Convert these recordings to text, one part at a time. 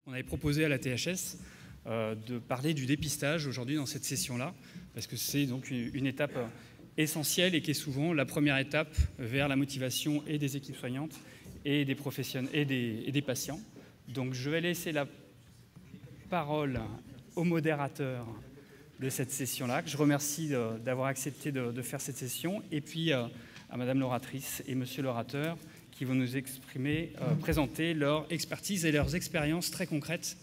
On avait proposé à la THS de parler du dépistage aujourd'hui dans cette session-là, parce que c'est donc une étape essentielle et qui est souvent la première étape vers la motivation et des équipes soignantes et des professionnels et des patients. Donc je vais laisser la parole au modérateur de cette session-là, que je remercie d'avoir accepté de faire cette session, et puis à Madame l'oratrice et Monsieur l'orateur, qui vont nous présenter leur expertise et leurs expériences très concrètes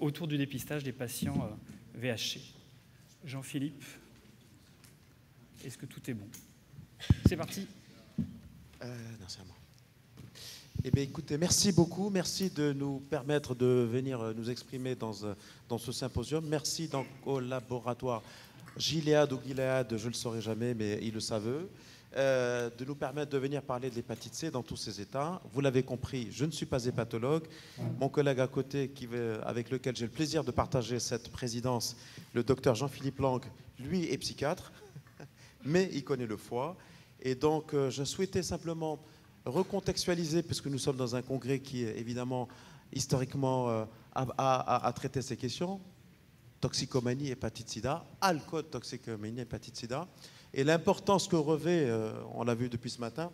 autour du dépistage des patients VHC. Jean-Philippe, est-ce que tout est bon? C'est parti. Non, c'est à moi. Eh bien, écoutez, merci beaucoup. Merci de nous permettre de venir nous exprimer dans ce symposium. Merci donc au laboratoire Gilead ou Gilead, je ne le saurai jamais, mais ils le savent, de nous permettre de venir parler de l'hépatite C dans tous ses états. Vous l'avez compris, je ne suis pas hépatologue. Mon collègue à côté, avec lequel j'ai le plaisir de partager cette présidence, le docteur Jean-Philippe Lang, lui est psychiatre, mais il connaît le foie. Et donc, je souhaitais simplement recontextualiser, puisque nous sommes dans un congrès qui, évidemment, historiquement, a traité ces questions. Toxicomanie, hépatite sida, alcool, toxicomanie, hépatite sida. Et l'importance que revêt, on l'a vu depuis ce matin,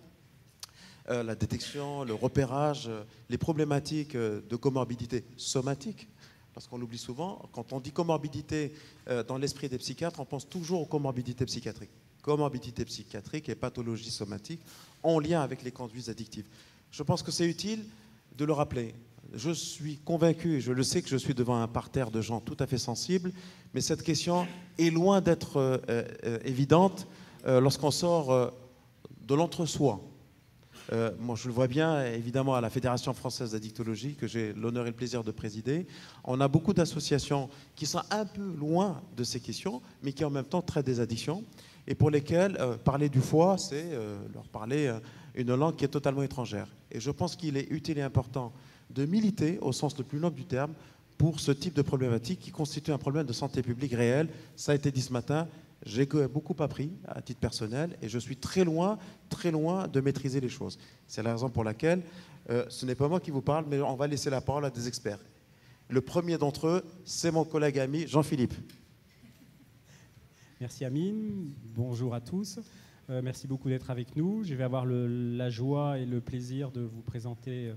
la détection, le repérage, les problématiques de comorbidité somatique. Parce qu'on l'oublie souvent, quand on dit comorbidité dans l'esprit des psychiatres, on pense toujours aux comorbidités psychiatriques. Comorbidité psychiatrique et pathologie somatique en lien avec les conduites addictives. Je pense que c'est utile de le rappeler. Je suis convaincu, et je le sais, que je suis devant un parterre de gens tout à fait sensibles, mais cette question est loin d'être évidente lorsqu'on sort de l'entre-soi. Moi, je le vois bien, évidemment, à la Fédération française d'addictologie, que j'ai l'honneur et le plaisir de présider. On a beaucoup d'associations qui sont un peu loin de ces questions, mais qui en même temps traitent des addictions, et pour lesquelles parler du foie, c'est leur parler une langue qui est totalement étrangère. Et je pense qu'il est utile et important de militer, au sens le plus noble du terme, pour ce type de problématique qui constitue un problème de santé publique réel. Ça a été dit ce matin, j'ai beaucoup appris à titre personnel et je suis très loin de maîtriser les choses. C'est la raison pour laquelle ce n'est pas moi qui vous parle, mais on va laisser la parole à des experts. Le premier d'entre eux, c'est mon collègue ami Jean-Philippe. Merci Amine, bonjour à tous. Merci beaucoup d'être avec nous. Je vais avoir la joie et le plaisir de vous présenter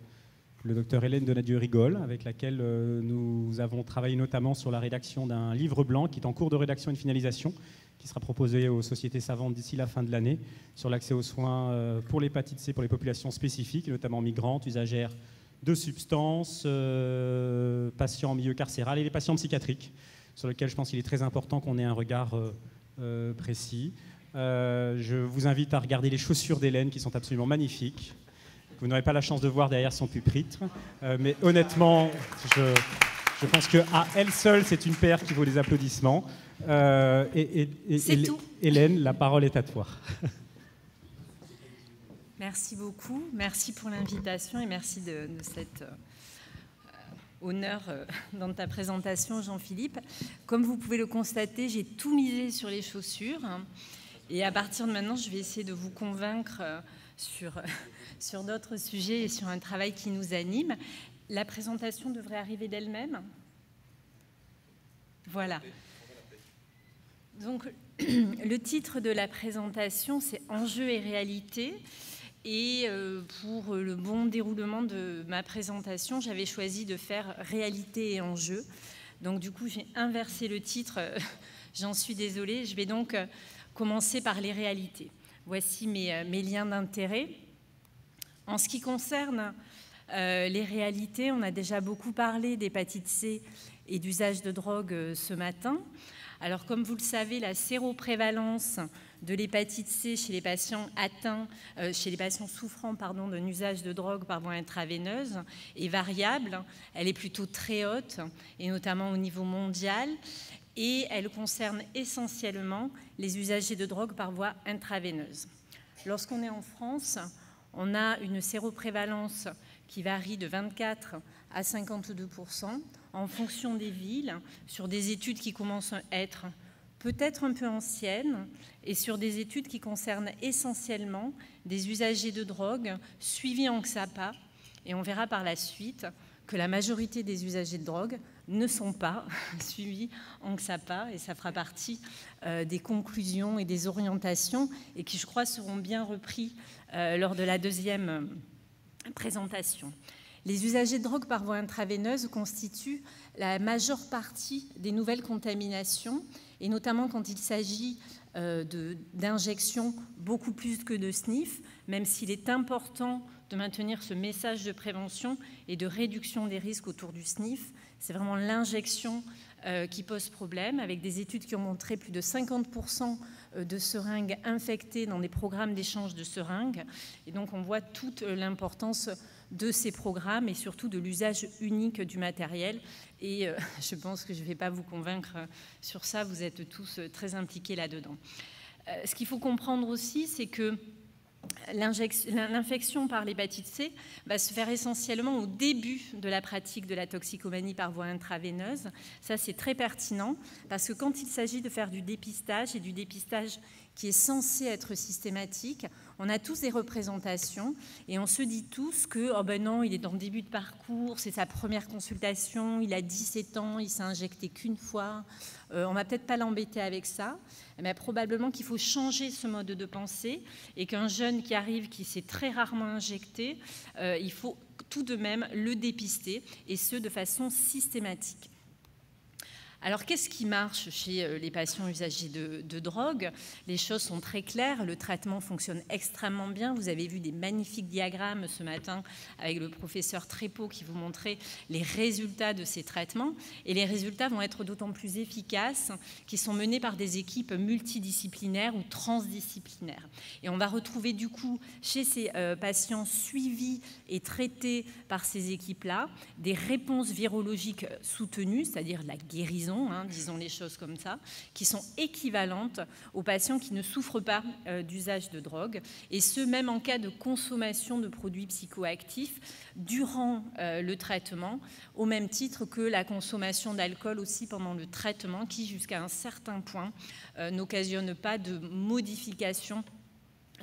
le docteur Hélène Donadieu-Rigol, avec laquelle nous avons travaillé notamment sur la rédaction d'un livre blanc qui est en cours de rédaction et de finalisation, qui sera proposé aux sociétés savantes d'ici la fin de l'année, sur l'accès aux soins pour l'hépatite C pour les populations spécifiques, notamment migrantes, usagères de substances, patients en milieu carcéral et les patients psychiatriques, sur lesquels je pense qu'il est très important qu'on ait un regard précis. Je vous invite à regarder les chaussures d'Hélène qui sont absolument magnifiques. Vous n'aurez pas la chance de voir derrière son pupitre, mais honnêtement, je pense qu'à elle seule, c'est une paire qui vaut des applaudissements. C'est tout. Hélène, la parole est à toi. Merci beaucoup, merci pour l'invitation et merci de cet honneur dans ta présentation, Jean-Philippe. Comme vous pouvez le constater, j'ai tout misé sur les chaussures et à partir de maintenant, je vais essayer de vous convaincre sur d'autres sujets et sur un travail qui nous anime. La présentation devrait arriver d'elle-même. Voilà. Donc, le titre de la présentation, c'est « Enjeux et réalité ». Et pour le bon déroulement de ma présentation, j'avais choisi de faire « Réalité et enjeux ». Donc, du coup, j'ai inversé le titre. J'en suis désolée. Je vais donc commencer par les réalités. Voici mes liens d'intérêt. En ce qui concerne les réalités, on a déjà beaucoup parlé d'hépatite C et d'usage de drogue ce matin. Alors, comme vous le savez, la séroprévalence de l'hépatite C chez les patients souffrant d'un usage de drogue par voie intraveineuse est variable. Elle est plutôt très haute, et notamment au niveau mondial. Et elle concerne essentiellement les usagers de drogue par voie intraveineuse. Lorsqu'on est en France, on a une séroprévalence qui varie de 24 à 52% en fonction des villes, sur des études qui commencent à être peut-être un peu anciennes et sur des études qui concernent essentiellement des usagers de drogue suivis en XAPA. Et on verra par la suite que la majorité des usagers de drogue ne sont pas suivis en XAPA, et ça fera partie des conclusions et des orientations, et qui, je crois, seront bien repris lors de la deuxième présentation. Les usagers de drogue par voie intraveineuse constituent la majeure partie des nouvelles contaminations, et notamment quand il s'agit d'injections beaucoup plus que de sniff, même s'il est important de maintenir ce message de prévention et de réduction des risques autour du sniff. C'est vraiment l'injection qui pose problème, avec des études qui ont montré plus de 50% de seringues infectées dans des programmes d'échange de seringues. Et donc on voit toute l'importance de ces programmes et surtout de l'usage unique du matériel. Et je pense que je ne vais pas vous convaincre sur ça, vous êtes tous très impliqués là-dedans. Ce qu'il faut comprendre aussi, c'est que l'infection par l'hépatite C va se faire essentiellement au début de la pratique de la toxicomanie par voie intraveineuse. Ça, c'est très pertinent parce que quand il s'agit de faire du dépistage, et du dépistage qui est censé être systématique, on a tous des représentations et on se dit tous que oh ben non, il est dans le début de parcours, c'est sa première consultation, il a 17 ans, il s'est injecté qu'une fois, on va peut-être pas l'embêter avec ça, mais probablement qu'il faut changer ce mode de pensée et qu'un jeune qui arrive, qui s'est très rarement injecté, il faut tout de même le dépister, et ce de façon systématique. Alors, qu'est-ce qui marche chez les patients usagers de drogue? Les choses sont très claires, le traitement fonctionne extrêmement bien. Vous avez vu des magnifiques diagrammes ce matin avec le professeur Trépeau qui vous montrait les résultats de ces traitements. Et les résultats vont être d'autant plus efficaces qu'ils sont menés par des équipes multidisciplinaires ou transdisciplinaires. Et on va retrouver du coup chez ces patients suivis et traités par ces équipes-là des réponses virologiques soutenues, c'est-à-dire la guérison, disons les choses comme ça, qui sont équivalentes aux patients qui ne souffrent pas d'usage de drogue, et ce, même en cas de consommation de produits psychoactifs durant le traitement, au même titre que la consommation d'alcool aussi pendant le traitement, qui, jusqu'à un certain point, n'occasionne pas de modification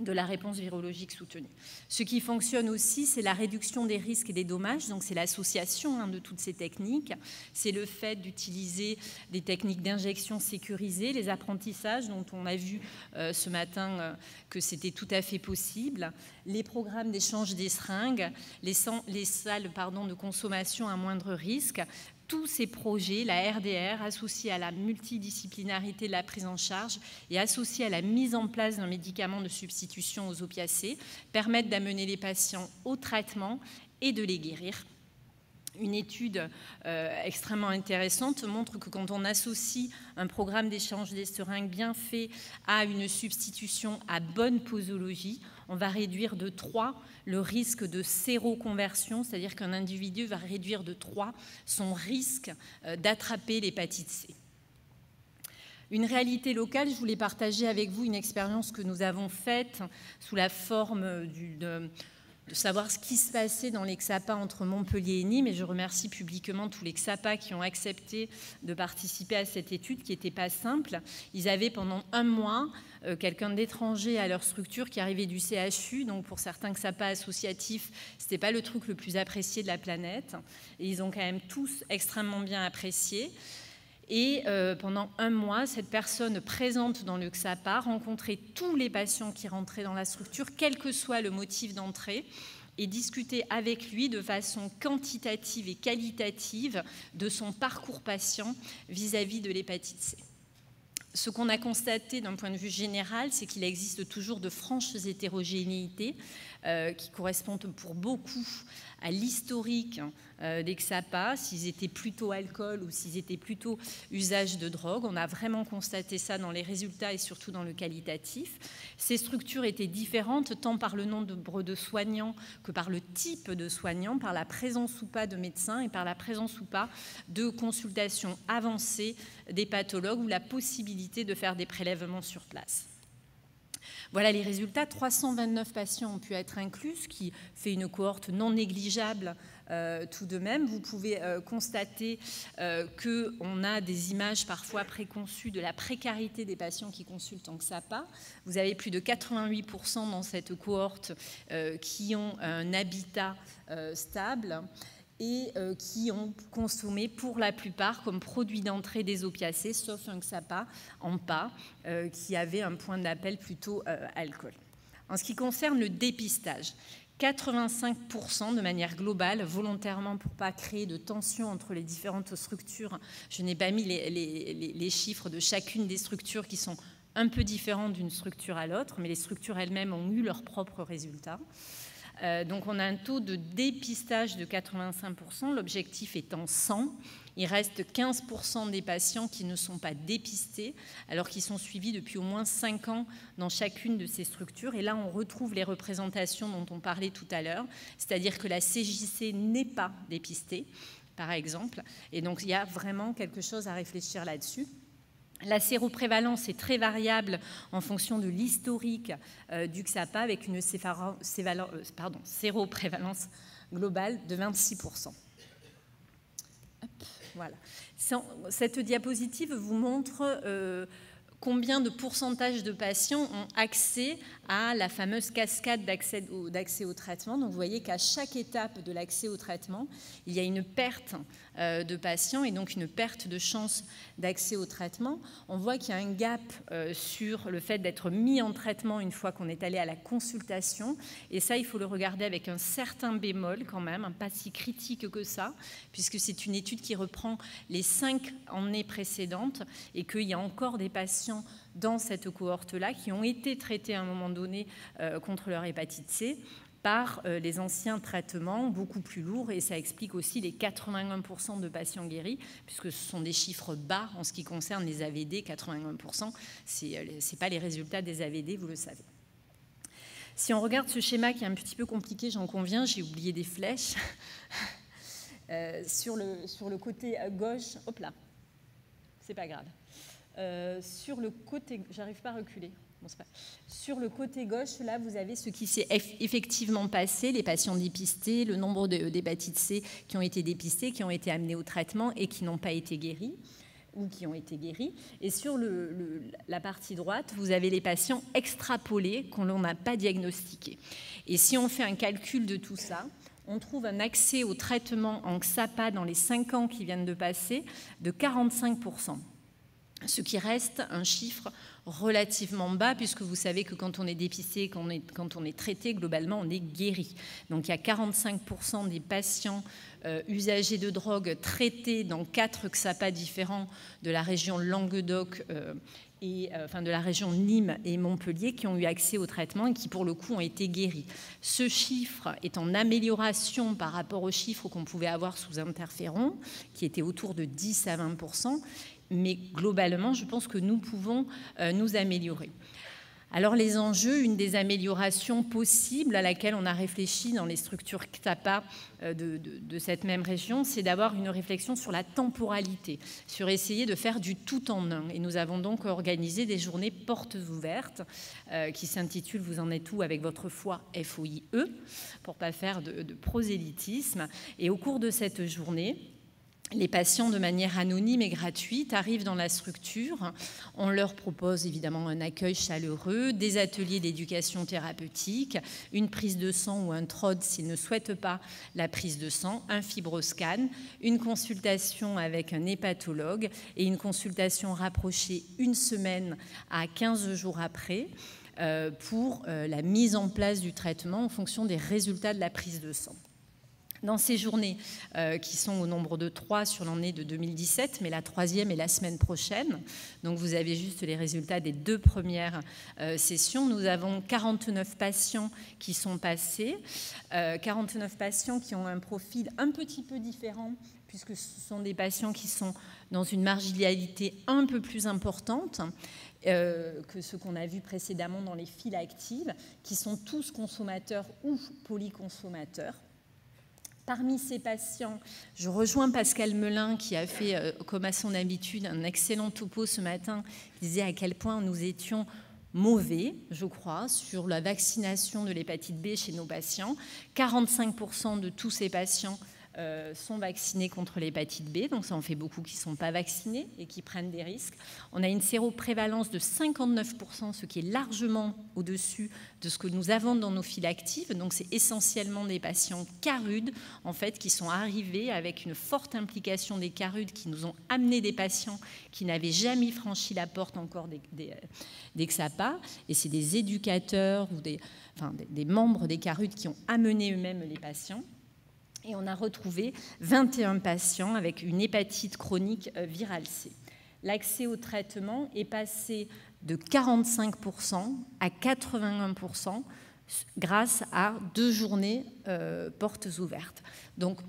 de la réponse virologique soutenue. Ce qui fonctionne aussi, c'est la réduction des risques et des dommages, donc c'est l'association de toutes ces techniques, c'est le fait d'utiliser des techniques d'injection sécurisées, les apprentissages dont on a vu ce matin que c'était tout à fait possible, les programmes d'échange des seringues, les salles de consommation à moindre risque. Tous ces projets, la RDR, associés à la multidisciplinarité de la prise en charge et associés à la mise en place d'un médicament de substitution aux opiacés, permettent d'amener les patients au traitement et de les guérir. Une étude extrêmement intéressante montre que quand on associe un programme d'échange des seringues bien fait à une substitution à bonne posologie, on va réduire de 3 le risque de séroconversion, c'est-à-dire qu'un individu va réduire de 3 son risque d'attraper l'hépatite C. Une réalité locale, je voulais partager avec vous une expérience que nous avons faite sous la forme de savoir ce qui se passait dans les XAPA entre Montpellier et Nîmes, et je remercie publiquement tous les XAPA qui ont accepté de participer à cette étude qui n'était pas simple. Ils avaient pendant 1 mois quelqu'un d'étranger à leur structure qui arrivait du CHU, donc pour certains XAPA associatifs, ce n'était pas le truc le plus apprécié de la planète, et ils ont quand même tous extrêmement bien apprécié. Et pendant 1 mois, cette personne présente dans le XAPA rencontrait tous les patients qui rentraient dans la structure, quel que soit le motif d'entrée, et discutait avec lui de façon quantitative et qualitative de son parcours patient vis-à-vis de l'hépatite C. Ce qu'on a constaté d'un point de vue général, c'est qu'il existe toujours de franches hétérogénéités qui correspondent pour beaucoup à l'historique des XAPA, s'ils étaient plutôt alcool ou s'ils étaient plutôt usage de drogue. On a vraiment constaté ça dans les résultats et surtout dans le qualitatif. Ces structures étaient différentes tant par le nombre de soignants que par le type de soignants, par la présence ou pas de médecins et par la présence ou pas de consultations avancées des pathologues ou la possibilité de faire des prélèvements sur place. Voilà les résultats. 329 patients ont pu être inclus, ce qui fait une cohorte non négligeable tout de même. Vous pouvez constater qu'on a des images parfois préconçues de la précarité des patients qui consultent en XAPA. Vous avez plus de 88% dans cette cohorte qui ont un habitat stable. et qui ont consommé pour la plupart comme produit d'entrée des opiacés, sauf un XAPA en pas, qui avait un point d'appel plutôt alcool. En ce qui concerne le dépistage, 85% de manière globale, volontairement pour ne pas créer de tension entre les différentes structures. Je n'ai pas mis les chiffres de chacune des structures qui sont un peu différentes d'une structure à l'autre, mais les structures elles-mêmes ont eu leurs propres résultats. Donc on a un taux de dépistage de 85%, l'objectif étant 100. Il reste 15% des patients qui ne sont pas dépistés, alors qu'ils sont suivis depuis au moins 5 ans dans chacune de ces structures. Et là, on retrouve les représentations dont on parlait tout à l'heure, c'est-à-dire que la CJC n'est pas dépistée, par exemple. Et donc, il y a vraiment quelque chose à réfléchir là-dessus. La séroprévalence est très variable en fonction de l'historique du XAPA, avec une séroprévalence globale de 26%. Voilà. Cette diapositive vous montre combien de pourcentage de patients ont accès à la fameuse cascade d'accès au traitement. Donc vous voyez qu'à chaque étape de l'accès au traitement, il y a une perte de patients et donc une perte de chance d'accès au traitement. On voit qu'il y a un gap sur le fait d'être mis en traitement une fois qu'on est allé à la consultation. Et ça, il faut le regarder avec un certain bémol quand même, pas si critique que ça, puisque c'est une étude qui reprend les 5 années précédentes et qu'il y a encore des patients dans cette cohorte-là qui ont été traités à un moment donné contre leur hépatite C par les anciens traitements beaucoup plus lourds, et ça explique aussi les 81% de patients guéris, puisque ce sont des chiffres bas en ce qui concerne les AVD, 81%, ce n'est pas les résultats des AVD, vous le savez. Si on regarde ce schéma qui est un petit peu compliqué, j'en conviens, j'ai oublié des flèches, sur le côté gauche, hop là, c'est pas grave. Sur le côté, j'arrive pas à reculer. Bon, c'est pas... Sur le côté gauche, là, vous avez ce qui s'est effectivement passé, les patients dépistés, le nombre d'hépatites C qui ont été dépistés, qui ont été amenés au traitement et qui n'ont pas été guéris ou qui ont été guéris. Et sur la partie droite, vous avez les patients extrapolés qu'on n'a pas diagnostiqués. Et si on fait un calcul de tout ça, on trouve un accès au traitement en XAPA dans les 5 ans qui viennent de passer de 45%. Ce qui reste un chiffre relativement bas, puisque vous savez que quand on est dépisté, quand on est traité, globalement, on est guéri. Donc il y a 45% des patients usagers de drogue traités dans 4 XAPA différents de la région Languedoc, de la région Nîmes et Montpellier, qui ont eu accès au traitement et qui, pour le coup, ont été guéris. Ce chiffre est en amélioration par rapport aux chiffres qu'on pouvait avoir sous interféron, qui étaient autour de 10 à 20%. Mais globalement, je pense que nous pouvons nous améliorer. Alors les enjeux, une des améliorations possibles à laquelle on a réfléchi dans les structures XAPA de cette même région, c'est d'avoir une réflexion sur la temporalité, sur essayer de faire du tout en un. Et nous avons donc organisé des journées portes ouvertes qui s'intitulent « Vous en êtes où avec votre foi FOIE ?» pour ne pas faire de prosélytisme. Et au cours de cette journée, les patients, de manière anonyme et gratuite, arrivent dans la structure. On leur propose évidemment un accueil chaleureux, des ateliers d'éducation thérapeutique, une prise de sang ou un TROD s'ils ne souhaitent pas la prise de sang, un fibroscan, une consultation avec un hépatologue et une consultation rapprochée 1 semaine à 15 jours après pour la mise en place du traitement en fonction des résultats de la prise de sang. Dans ces journées, qui sont au nombre de 3 sur l'année de 2017, mais la 3e est la semaine prochaine, donc vous avez juste les résultats des 2 premières sessions, nous avons 49 patients qui sont passés, 49 patients qui ont un profil un petit peu différent, puisque ce sont des patients qui sont dans une marginalité un peu plus importante que ce qu'on a vu précédemment dans les files actives, qui sont tous consommateurs ou polyconsommateurs. Parmi ces patients, je rejoins Pascal Melin qui a fait, comme à son habitude, un excellent topo ce matin, qui disait à quel point nous étions mauvais, je crois, sur la vaccination de l'hépatite B chez nos patients. 45% de tous ces patients sont vaccinés contre l'hépatite B, donc ça en fait beaucoup qui ne sont pas vaccinés et qui prennent des risques. On a une séroprévalence de 59%, ce qui est largement au-dessus de ce que nous avons dans nos files actives. Donc c'est essentiellement des patients CARUD, en fait, qui sont arrivés avec une forte implication des CARUD, qui nous ont amené des patients qui n'avaient jamais franchi la porte encore des XAPA. Et c'est des éducateurs ou des membres des CARUD qui ont amené eux-mêmes les patients. Et on a retrouvé 21 patients avec une hépatite chronique virale C. L'accès au traitement est passé de 45% à 81% grâce à 2 journées portes ouvertes. Donc,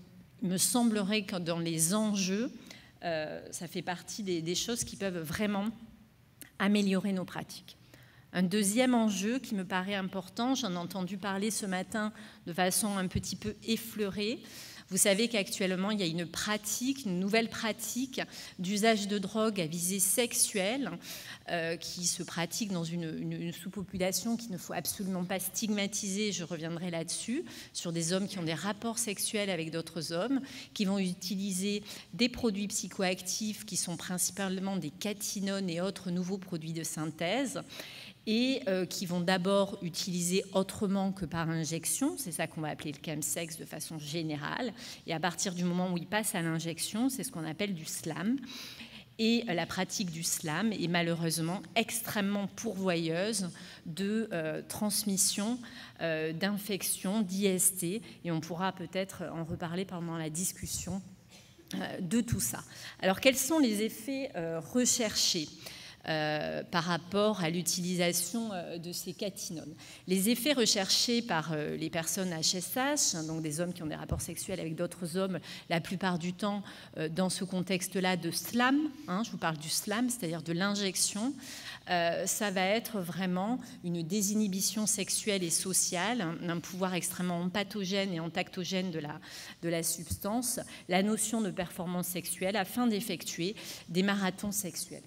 il me semblerait que dans les enjeux, ça fait partie des choses qui peuvent vraiment améliorer nos pratiques. Un deuxième enjeu qui me paraît important, j'en ai entendu parler ce matin de façon un petit peu effleurée. Vous savez qu'actuellement, il y a une nouvelle pratique d'usage de drogue à visée sexuelle qui se pratique dans une sous-population qu'il ne faut absolument pas stigmatiser, je reviendrai là-dessus, sur des hommes qui ont des rapports sexuels avec d'autres hommes, qui vont utiliser des produits psychoactifs qui sont principalement des catinones et autres nouveaux produits de synthèse, et qui vont d'abord utiliser autrement que par injection, c'est ça qu'on va appeler le chemsex de façon générale, et à partir du moment où ils passent à l'injection, c'est ce qu'on appelle du SLAM. Et la pratique du SLAM est malheureusement extrêmement pourvoyeuse de transmission, d'infections, d'IST, et on pourra peut-être en reparler pendant la discussion de tout ça. Alors, quels sont les effets recherchés par rapport à l'utilisation de ces catinones? Les effets recherchés par les personnes HSH, donc des hommes qui ont des rapports sexuels avec d'autres hommes, la plupart du temps dans ce contexte-là de SLAM, je vous parle du SLAM, c'est-à-dire de l'injection, ça va être vraiment une désinhibition sexuelle et sociale, un pouvoir extrêmement pathogène et entactogène de la substance, la notion de performance sexuelle afin d'effectuer des marathons sexuels.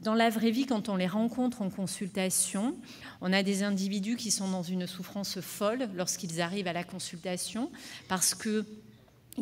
Dans la vraie vie, quand on les rencontre en consultation, on a des individus qui sont dans une souffrance folle lorsqu'ils arrivent à la consultation parce qu'ils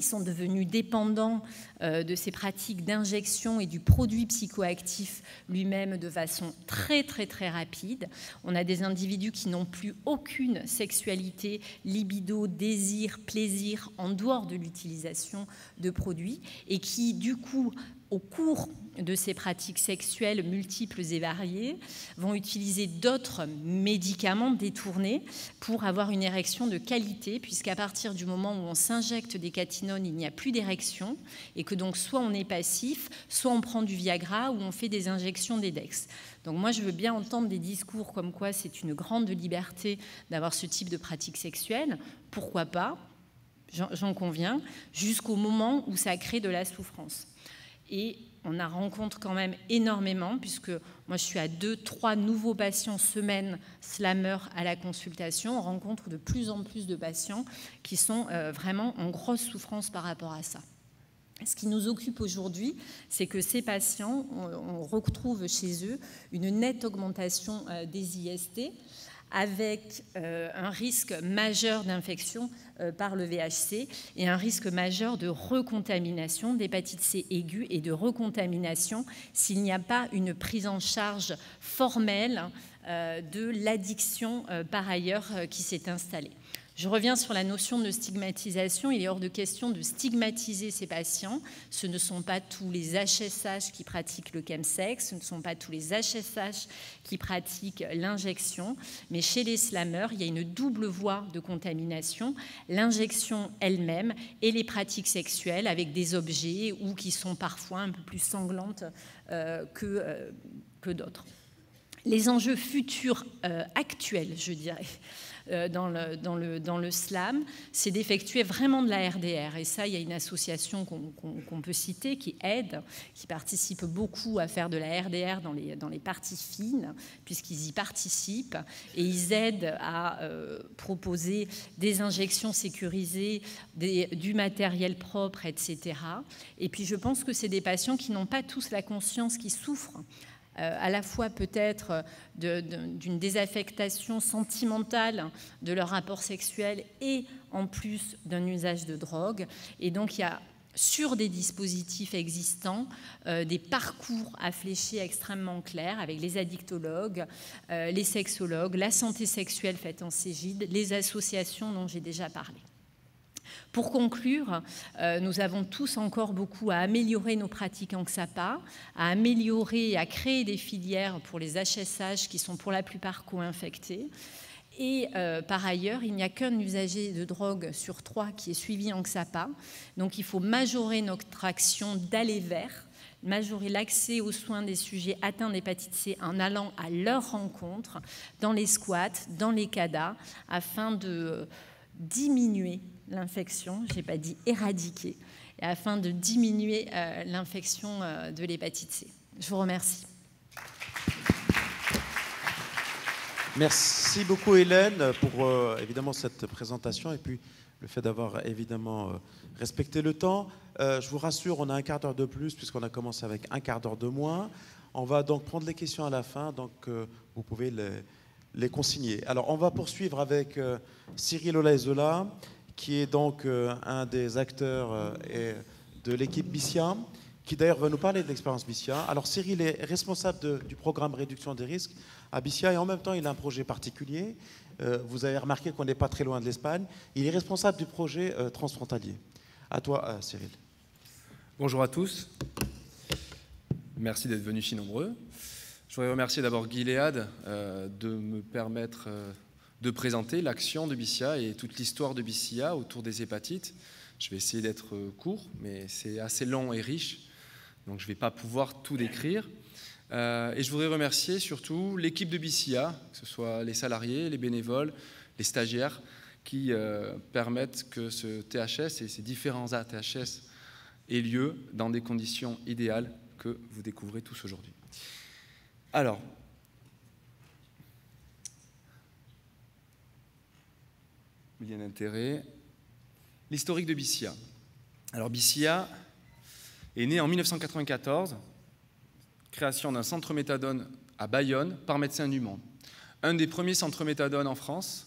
sont devenus dépendants de ces pratiques d'injection et du produit psychoactif lui-même de façon très, très, très rapide. On a des individus qui n'ont plus aucune sexualité, libido, désir, plaisir en dehors de l'utilisation de produits et qui, du coup, au cours de ces pratiques sexuelles multiples et variées, vont utiliser d'autres médicaments détournés pour avoir une érection de qualité, puisqu'à partir du moment où on s'injecte des catinones, il n'y a plus d'érection, et que donc soit on est passif, soit on prend du Viagra ou on fait des injections d'Edex. Donc moi, je veux bien entendre des discours comme quoi c'est une grande liberté d'avoir ce type de pratique sexuelle. Pourquoi pas ? J'en conviens, jusqu'au moment où ça crée de la souffrance. Et on en rencontre quand même énormément, puisque moi je suis à 2-3 nouveaux patients semaine slammeurs à la consultation. On rencontre de plus en plus de patients qui sont vraiment en grosse souffrance par rapport à ça. Ce qui nous occupe aujourd'hui, c'est que ces patients, on retrouve chez eux une nette augmentation des IST, avec un risque majeur d'infection par le VHC et un risque majeur de recontamination d'hépatite C aiguë et de recontamination s'il n'y a pas une prise en charge formelle de l'addiction par ailleurs qui s'est installée. Je reviens sur la notion de stigmatisation. Il est hors de question de stigmatiser ces patients. Ce ne sont pas tous les HSH qui pratiquent le chemsex, ce ne sont pas tous les HSH qui pratiquent l'injection, mais chez les slammeurs, il y a une double voie de contamination, l'injection elle-même et les pratiques sexuelles avec des objets ou qui sont parfois un peu plus sanglantes que d'autres. Les enjeux futurs actuels, je dirais, dans le SLAM, c'est d'effectuer vraiment de la RDR. Et ça, il y a une association qu'on peut citer qui aide, qui participe beaucoup à faire de la RDR dans les parties fines, puisqu'ils y participent, et ils aident à proposer des injections sécurisées, du matériel propre, etc. Et puis je pense que c'est des patients qui n'ont pas tous la conscience, qui souffrent à la fois peut-être d'une désaffectation sentimentale de leur rapport sexuel et en plus d'un usage de drogue. Et donc il y a sur des dispositifs existants, des parcours à flécher extrêmement clairs avec les addictologues, les sexologues, la santé sexuelle faite en Cégide, les associations dont j'ai déjà parlé. Pour conclure, nous avons tous encore beaucoup à améliorer nos pratiques en XAPA, à améliorer et à créer des filières pour les HSH qui sont pour la plupart co-infectés. Et par ailleurs, il n'y a qu'un usager de drogue sur 3 qui est suivi en XAPA. Donc il faut majorer notre action d'aller vers, majorer l'accès aux soins des sujets atteints d'hépatite C en allant à leur rencontre dans les squats, dans les CADA, afin de diminuer l'infection, je n'ai pas dit éradiquer, et afin de diminuer l'infection de l'hépatite C. Je vous remercie. Merci beaucoup Hélène pour évidemment cette présentation et puis le fait d'avoir évidemment respecté le temps. Je vous rassure, on a un quart d'heure de plus puisqu'on a commencé avec un quart d'heure de moins. On va donc prendre les questions à la fin, donc vous pouvez les consigner. Alors on va poursuivre avec Cyril Olaïzola, qui est donc un des acteurs de l'équipe BICIA, qui d'ailleurs va nous parler de l'expérience BICIA. Alors Cyril est responsable du programme réduction des risques à BICIA et en même temps il a un projet particulier. Vous avez remarqué qu'on n'est pas très loin de l'Espagne. Il est responsable du projet transfrontalier. À toi Cyril. Bonjour à tous. Merci d'être venus si nombreux. Je voudrais remercier d'abord Guy Léade de me permettre de présenter l'action de BICIA et toute l'histoire de BICIA autour des hépatites. Je vais essayer d'être court, mais c'est assez long et riche, donc je ne vais pas pouvoir tout décrire. Et je voudrais remercier surtout l'équipe de BICIA, que ce soit les salariés, les bénévoles, les stagiaires, qui permettent que ce THS et ces différents ATHS aient lieu dans des conditions idéales que vous découvrez tous aujourd'hui. Alors, lien d'intérêt, l'historique de BICIA. Alors BICIA est né en 1994, création d'un centre méthadone à Bayonne par Médecins du Monde. Un des premiers centres méthadone en France,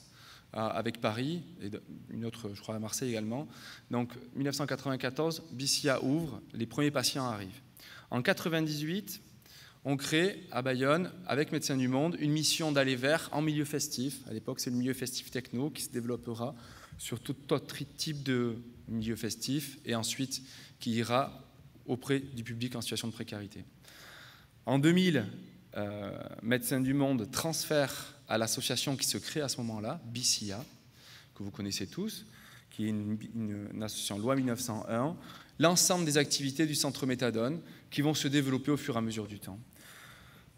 avec Paris, et une autre, je crois, à Marseille également. Donc 1994, BICIA ouvre, les premiers patients arrivent. En 1998, on crée à Bayonne, avec Médecins du Monde, une mission d'aller vers en milieu festif. À l'époque, c'est le milieu festif techno qui se développera sur tout autre type de milieu festif et ensuite qui ira auprès du public en situation de précarité. En 2000, Médecins du Monde transfère à l'association qui se crée à ce moment-là, BICIA, que vous connaissez tous, qui est une association loi 1901, l'ensemble des activités du centre méthadone qui vont se développer au fur et à mesure du temps.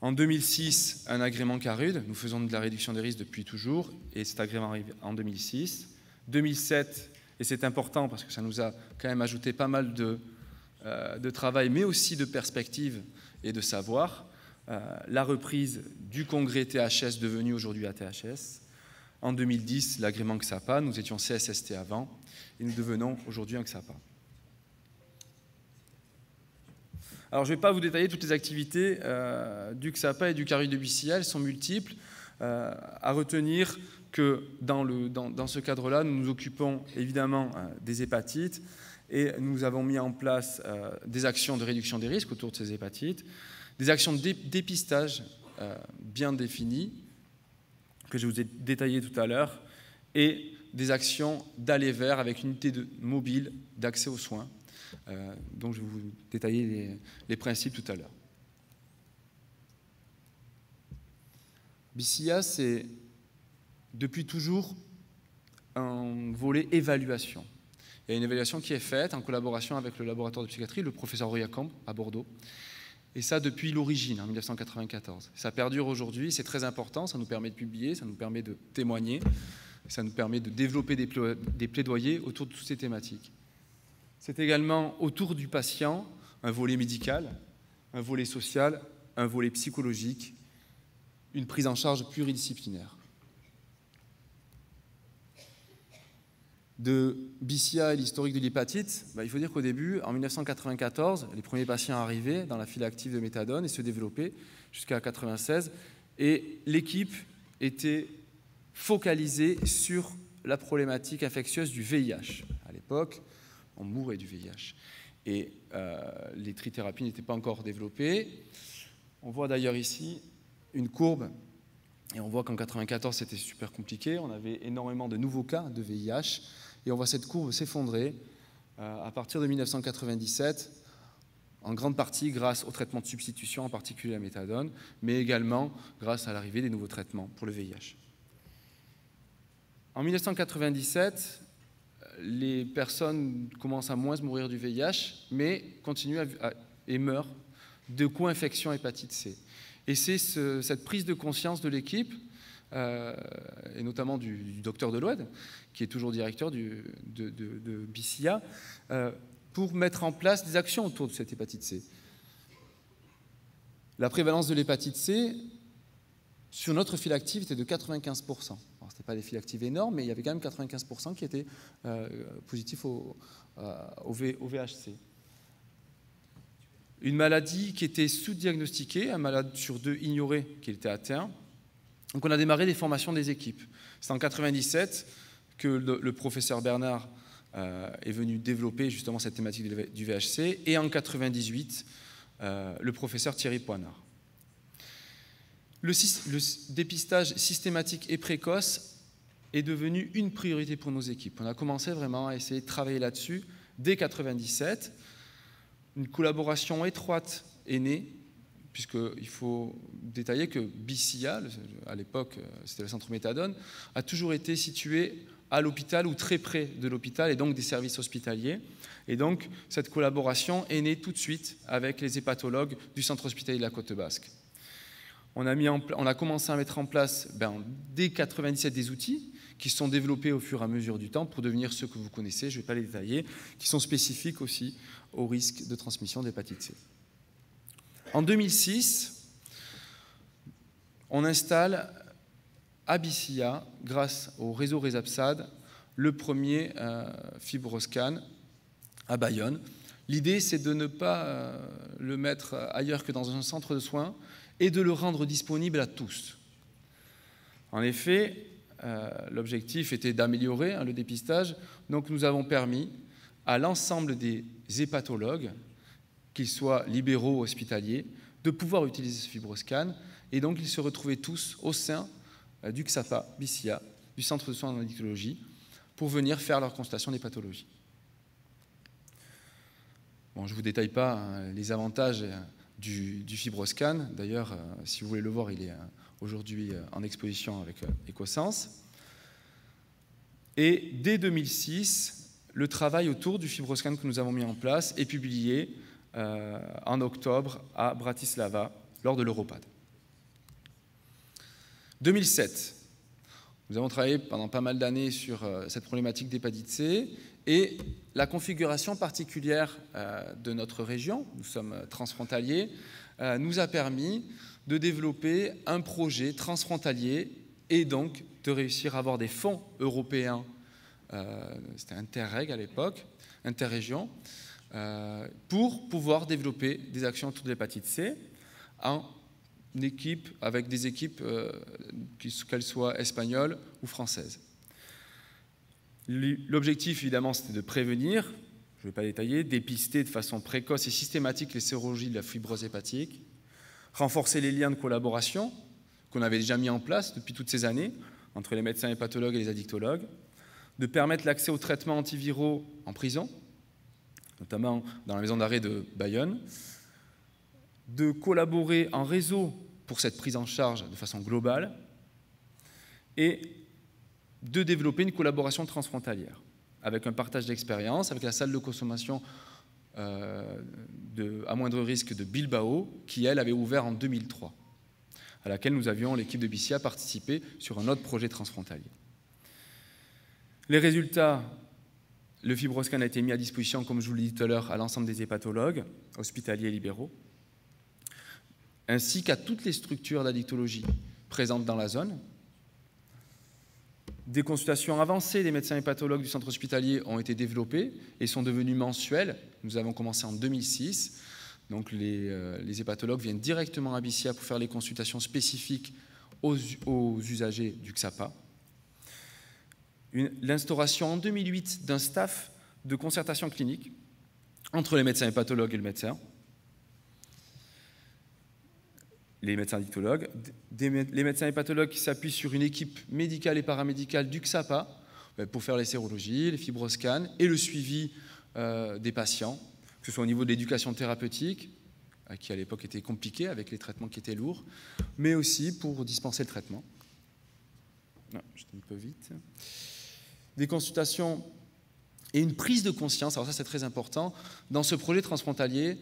En 2006, un agrément CARUD, nous faisons de la réduction des risques depuis toujours, et cet agrément arrive en 2006. 2007, et c'est important parce que ça nous a quand même ajouté pas mal de travail, mais aussi de perspectives et de savoir, la reprise du congrès THS devenu aujourd'hui ATHS. En 2010, l'agrément XAPA, nous étions CSST avant, et nous devenons aujourd'hui un XAPA. Alors, je ne vais pas vous détailler toutes les activités du XAPA et du CARUD de BICIA, elles sont multiples. À retenir que dans ce cadre-là, nous nous occupons évidemment des hépatites et nous avons mis en place des actions de réduction des risques autour de ces hépatites, des actions de dépistage bien définies, que je vous ai détaillées tout à l'heure, et des actions d'aller vers avec une unité mobile d'accès aux soins. Donc je vais vous détailler les principes tout à l'heure. BICIA, c'est depuis toujours un volet évaluation. Il y a une évaluation qui est faite en collaboration avec le laboratoire de psychiatrie, le professeur Royacamp à Bordeaux, et ça depuis l'origine, en 1994. Ça perdure aujourd'hui, c'est très important, ça nous permet de publier, ça nous permet de témoigner, ça nous permet de développer des plaidoyers autour de toutes ces thématiques. C'est également autour du patient un volet médical, un volet social, un volet psychologique, une prise en charge pluridisciplinaire. de BICIA et l'historique de l'hépatite, il faut dire qu'au début, en 1994, les premiers patients arrivaient dans la file active de méthadone et se développaient jusqu'à 1996. Et l'équipe était focalisée sur la problématique infectieuse du VIH. À l'époque, on mourait du VIH. Et les trithérapies n'étaient pas encore développées. On voit d'ailleurs ici une courbe. Et on voit qu'en 1994, c'était super compliqué. On avait énormément de nouveaux cas de VIH. Et on voit cette courbe s'effondrer à partir de 1997, en grande partie grâce au traitement de substitution, en particulier la méthadone, mais également grâce à l'arrivée des nouveaux traitements pour le VIH. En 1997, les personnes commencent à moins mourir du VIH, mais continuent et meurent de co-infection hépatite C. Et c'est cette prise de conscience de l'équipe, et notamment du docteur Deloed, qui est toujours directeur de BICIA, pour mettre en place des actions autour de cette hépatite C. La prévalence de l'hépatite C sur notre file active était de 95%. Ce n'était pas des files actives énormes, mais il y avait quand même 95% qui étaient positifs au VHC. Une maladie qui était sous-diagnostiquée, un malade sur 2 ignorait qu'il était atteint. Donc on a démarré des formations des équipes. C'est en 1997 que le professeur Bernard est venu développer justement cette thématique du VHC, et en 1998, le professeur Thierry Poinard. Le dépistage systématique et précoce est devenu une priorité pour nos équipes. On a commencé vraiment à essayer de travailler là-dessus dès 1997. Une collaboration étroite est née, puisqu'il faut détailler que BICIA, à l'époque c'était le centre méthadone, a toujours été situé à l'hôpital ou très près de l'hôpital et donc des services hospitaliers. Et donc cette collaboration est née tout de suite avec les hépatologues du centre hospitalier de la Côte Basque. On a commencé à mettre en place dès 1997 des outils qui sont développés au fur et à mesure du temps pour devenir ceux que vous connaissez, je ne vais pas les détailler, qui sont spécifiques aussi au risque de transmission d'hépatite C. En 2006, on installe à BICIA, grâce au réseau Resapsad, le premier fibroscan à Bayonne. L'idée, c'est de ne pas le mettre ailleurs que dans un centre de soins et de le rendre disponible à tous. En effet, l'objectif était d'améliorer le dépistage, donc nous avons permis à l'ensemble des hépatologues, qu'ils soient libéraux ou hospitaliers, de pouvoir utiliser ce fibroscan, et donc ils se retrouvaient tous au sein du XAPA, BICIA, du centre de soins en addictologie, pour venir faire leur constatation des pathologies. Bon, je ne vous détaille pas les avantages du fibroscan. D'ailleurs, si vous voulez le voir, il est aujourd'hui en exposition avec Ecosens. Et dès 2006, le travail autour du fibroscan que nous avons mis en place est publié en octobre à Bratislava lors de l'Europad. 2007, nous avons travaillé pendant pas mal d'années sur cette problématique d'hépatite C et la configuration particulière de notre région, nous sommes transfrontaliers, nous a permis de développer un projet transfrontalier et donc de réussir à avoir des fonds européens, c'était Interreg à l'époque, interrégion, pour pouvoir développer des actions autour de l'hépatite C en équipe, avec des équipes qu'elles soient espagnoles ou françaises. L'objectif, évidemment, c'était de prévenir, je ne vais pas détailler, dépister de façon précoce et systématique les sérologies de la fibrose hépatique, renforcer les liens de collaboration qu'on avait déjà mis en place depuis toutes ces années entre les médecins hépatologues et les addictologues, de permettre l'accès aux traitements antiviraux en prison, notamment dans la maison d'arrêt de Bayonne, de collaborer en réseau pour cette prise en charge de façon globale et de développer une collaboration transfrontalière avec un partage d'expérience, avec la salle de consommation à moindre risque de Bilbao, qui, elle, avait ouvert en 2003, à laquelle nous avions, l'équipe de BICIA, participé sur un autre projet transfrontalier. Les résultats, le fibroscan a été mis à disposition, comme je vous l'ai dit tout à l'heure, à l'ensemble des hépatologues, hospitaliers et libéraux, ainsi qu'à toutes les structures d'addictologie présentes dans la zone. Des consultations avancées des médecins hépatologues du centre hospitalier ont été développées et sont devenues mensuelles. Nous avons commencé en 2006. Donc les hépatologues viennent directement à Bissia pour faire les consultations spécifiques aux usagers du XAPA. L'instauration en 2008 d'un staff de concertation clinique entre les médecins hépatologues et le médecin, les médecins dictologues, les médecins hépatologues qui s'appuient sur une équipe médicale et paramédicale du XAPA pour faire les sérologies, les fibroscans et le suivi des patients, que ce soit au niveau de l'éducation thérapeutique, qui à l'époque était compliqué avec les traitements qui étaient lourds, mais aussi pour dispenser le traitement. Non, je vais un peu vite. Des consultations et une prise de conscience, alors ça c'est très important, dans ce projet transfrontalier,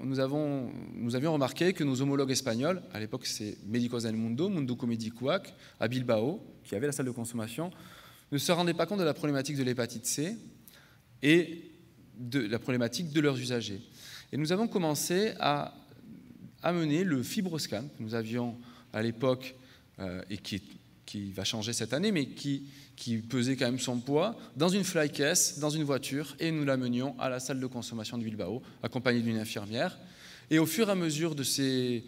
nous avions remarqué que nos homologues espagnols, à l'époque c'est Médicos del Mundo, Mundo Comedicuac, à Bilbao, qui avait la salle de consommation, ne se rendaient pas compte de la problématique de l'hépatite C et de la problématique de leurs usagers. Et nous avons commencé à amener le fibroscan que nous avions à l'époque et qui va changer cette année, mais qui pesait quand même son poids, dans une flycase, dans une voiture, et nous l'amenions à la salle de consommation de Bilbao, accompagné d'une infirmière. Et au fur et à mesure de ces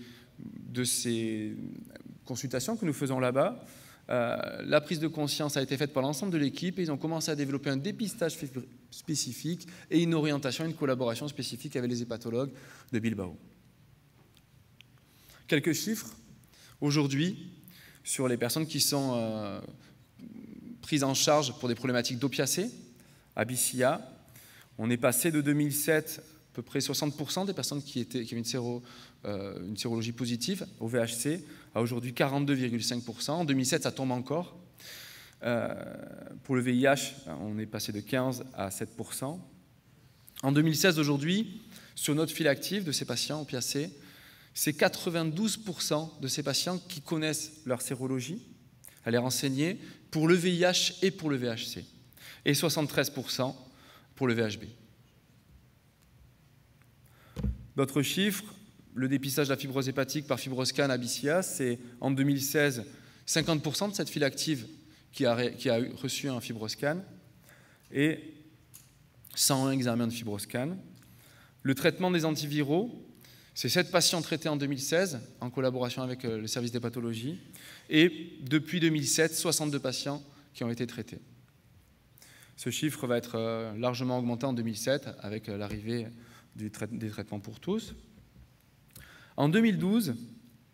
consultations que nous faisons là-bas, la prise de conscience a été faite par l'ensemble de l'équipe et ils ont commencé à développer un dépistage spécifique et une orientation, une collaboration spécifique avec les hépatologues de Bilbao. Quelques chiffres. Aujourd'hui, sur les personnes qui sont prises en charge pour des problématiques d'opiacés, à Bissia, on est passé de 2007, à peu près 60% des personnes qui avaient une sérologie positive au VHC, à aujourd'hui 42,5%. En 2007, ça tombe encore. Pour le VIH, on est passé de 15 à 7%. En 2016, aujourd'hui, sur notre file active de ces patients opiacés, c'est 92% de ces patients qui connaissent leur sérologie. Elle est renseignée pour le VIH et pour le VHC. Et 73% pour le VHB. D'autres chiffres, le dépistage de la fibrose hépatique par fibroscan à Bissia, c'est en 2016, 50% de cette file active qui a reçu un fibroscan et 101 examens de fibroscan. Le traitement des antiviraux, c'est 7 patients traités en 2016 en collaboration avec le service des pathologies et depuis 2007, 62 patients qui ont été traités. Ce chiffre va être largement augmenté en 2007 avec l'arrivée des traitements pour tous. En 2012,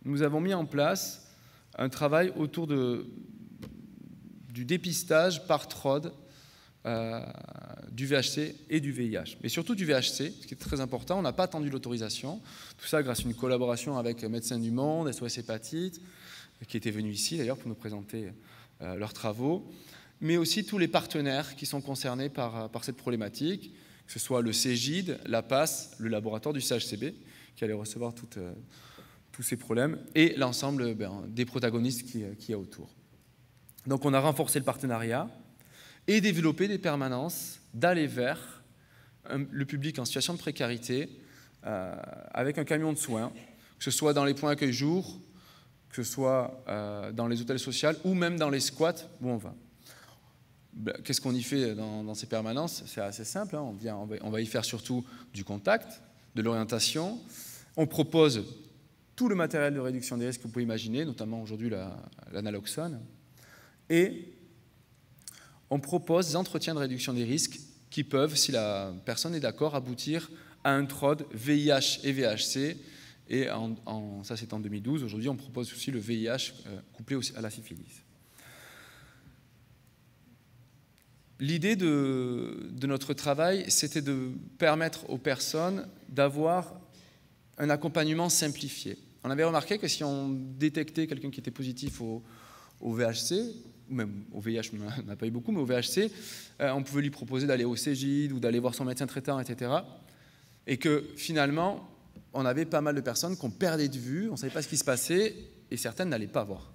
nous avons mis en place un travail autour du dépistage par TROD du VHC et du VIH, mais surtout du VHC, ce qui est très important. On n'a pas attendu l'autorisation. Tout ça grâce à une collaboration avec Médecins du Monde, SOS Hépatite, qui étaient venus ici d'ailleurs pour nous présenter leurs travaux, mais aussi tous les partenaires qui sont concernés par cette problématique, que ce soit le CEGID, la PAS, le laboratoire du CHCB, qui allait recevoir tous ces problèmes, et l'ensemble des protagonistes qu'il y a autour. Donc on a renforcé le partenariat et développé des permanences d'aller vers le public en situation de précarité avec un camion de soins, que ce soit dans les points accueil jour, que ce soit dans les hôtels sociaux ou même dans les squats où on va. Qu'est-ce qu'on y fait dans ces permanences? C'est assez simple, hein. On va y faire surtout du contact, de l'orientation. On propose tout le matériel de réduction des risques que vous pouvez imaginer, notamment aujourd'hui l'analoxone. Et on propose des entretiens de réduction des risques qui peuvent, si la personne est d'accord, aboutir à un TROD VIH et VHC. Et ça, c'est en 2012. Aujourd'hui, on propose aussi le VIH couplé à la syphilis. L'idée de notre travail, c'était de permettre aux personnes d'avoir un accompagnement simplifié. On avait remarqué que si on détectait quelqu'un qui était positif au VHC, ou même au VIH, on n'a pas eu beaucoup, mais au VHC, on pouvait lui proposer d'aller au CEGID ou d'aller voir son médecin traitant, etc. Et que finalement, on avait pas mal de personnes qu'on perdait de vue, on ne savait pas ce qui se passait, et certaines n'allaient pas voir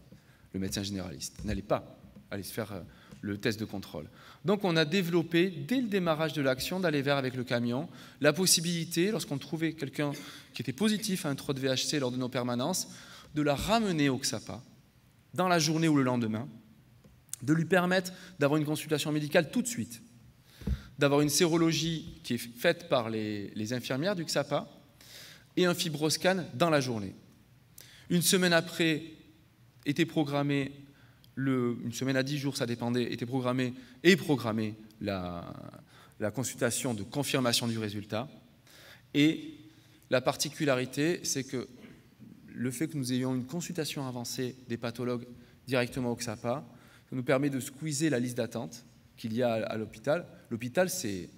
le médecin généraliste, n'allaient pas aller se faire le test de contrôle. Donc on a développé, dès le démarrage de l'action, d'aller vers avec le camion, la possibilité, lorsqu'on trouvait quelqu'un qui était positif à un TROD VHC lors de nos permanences, de la ramener au XAPA, dans la journée ou le lendemain, de lui permettre d'avoir une consultation médicale tout de suite, d'avoir une sérologie qui est faite par les infirmières du XAPA et un fibroscan dans la journée. Une semaine après, était programmé, une semaine à 10 jours, ça dépendait, était programmée la consultation de confirmation du résultat. Et la particularité, c'est que le fait que nous ayons une consultation avancée des pathologues directement au XAPA, ça nous permet de squeezer la liste d'attente qu'il y a à l'hôpital. L'hôpital, c'est,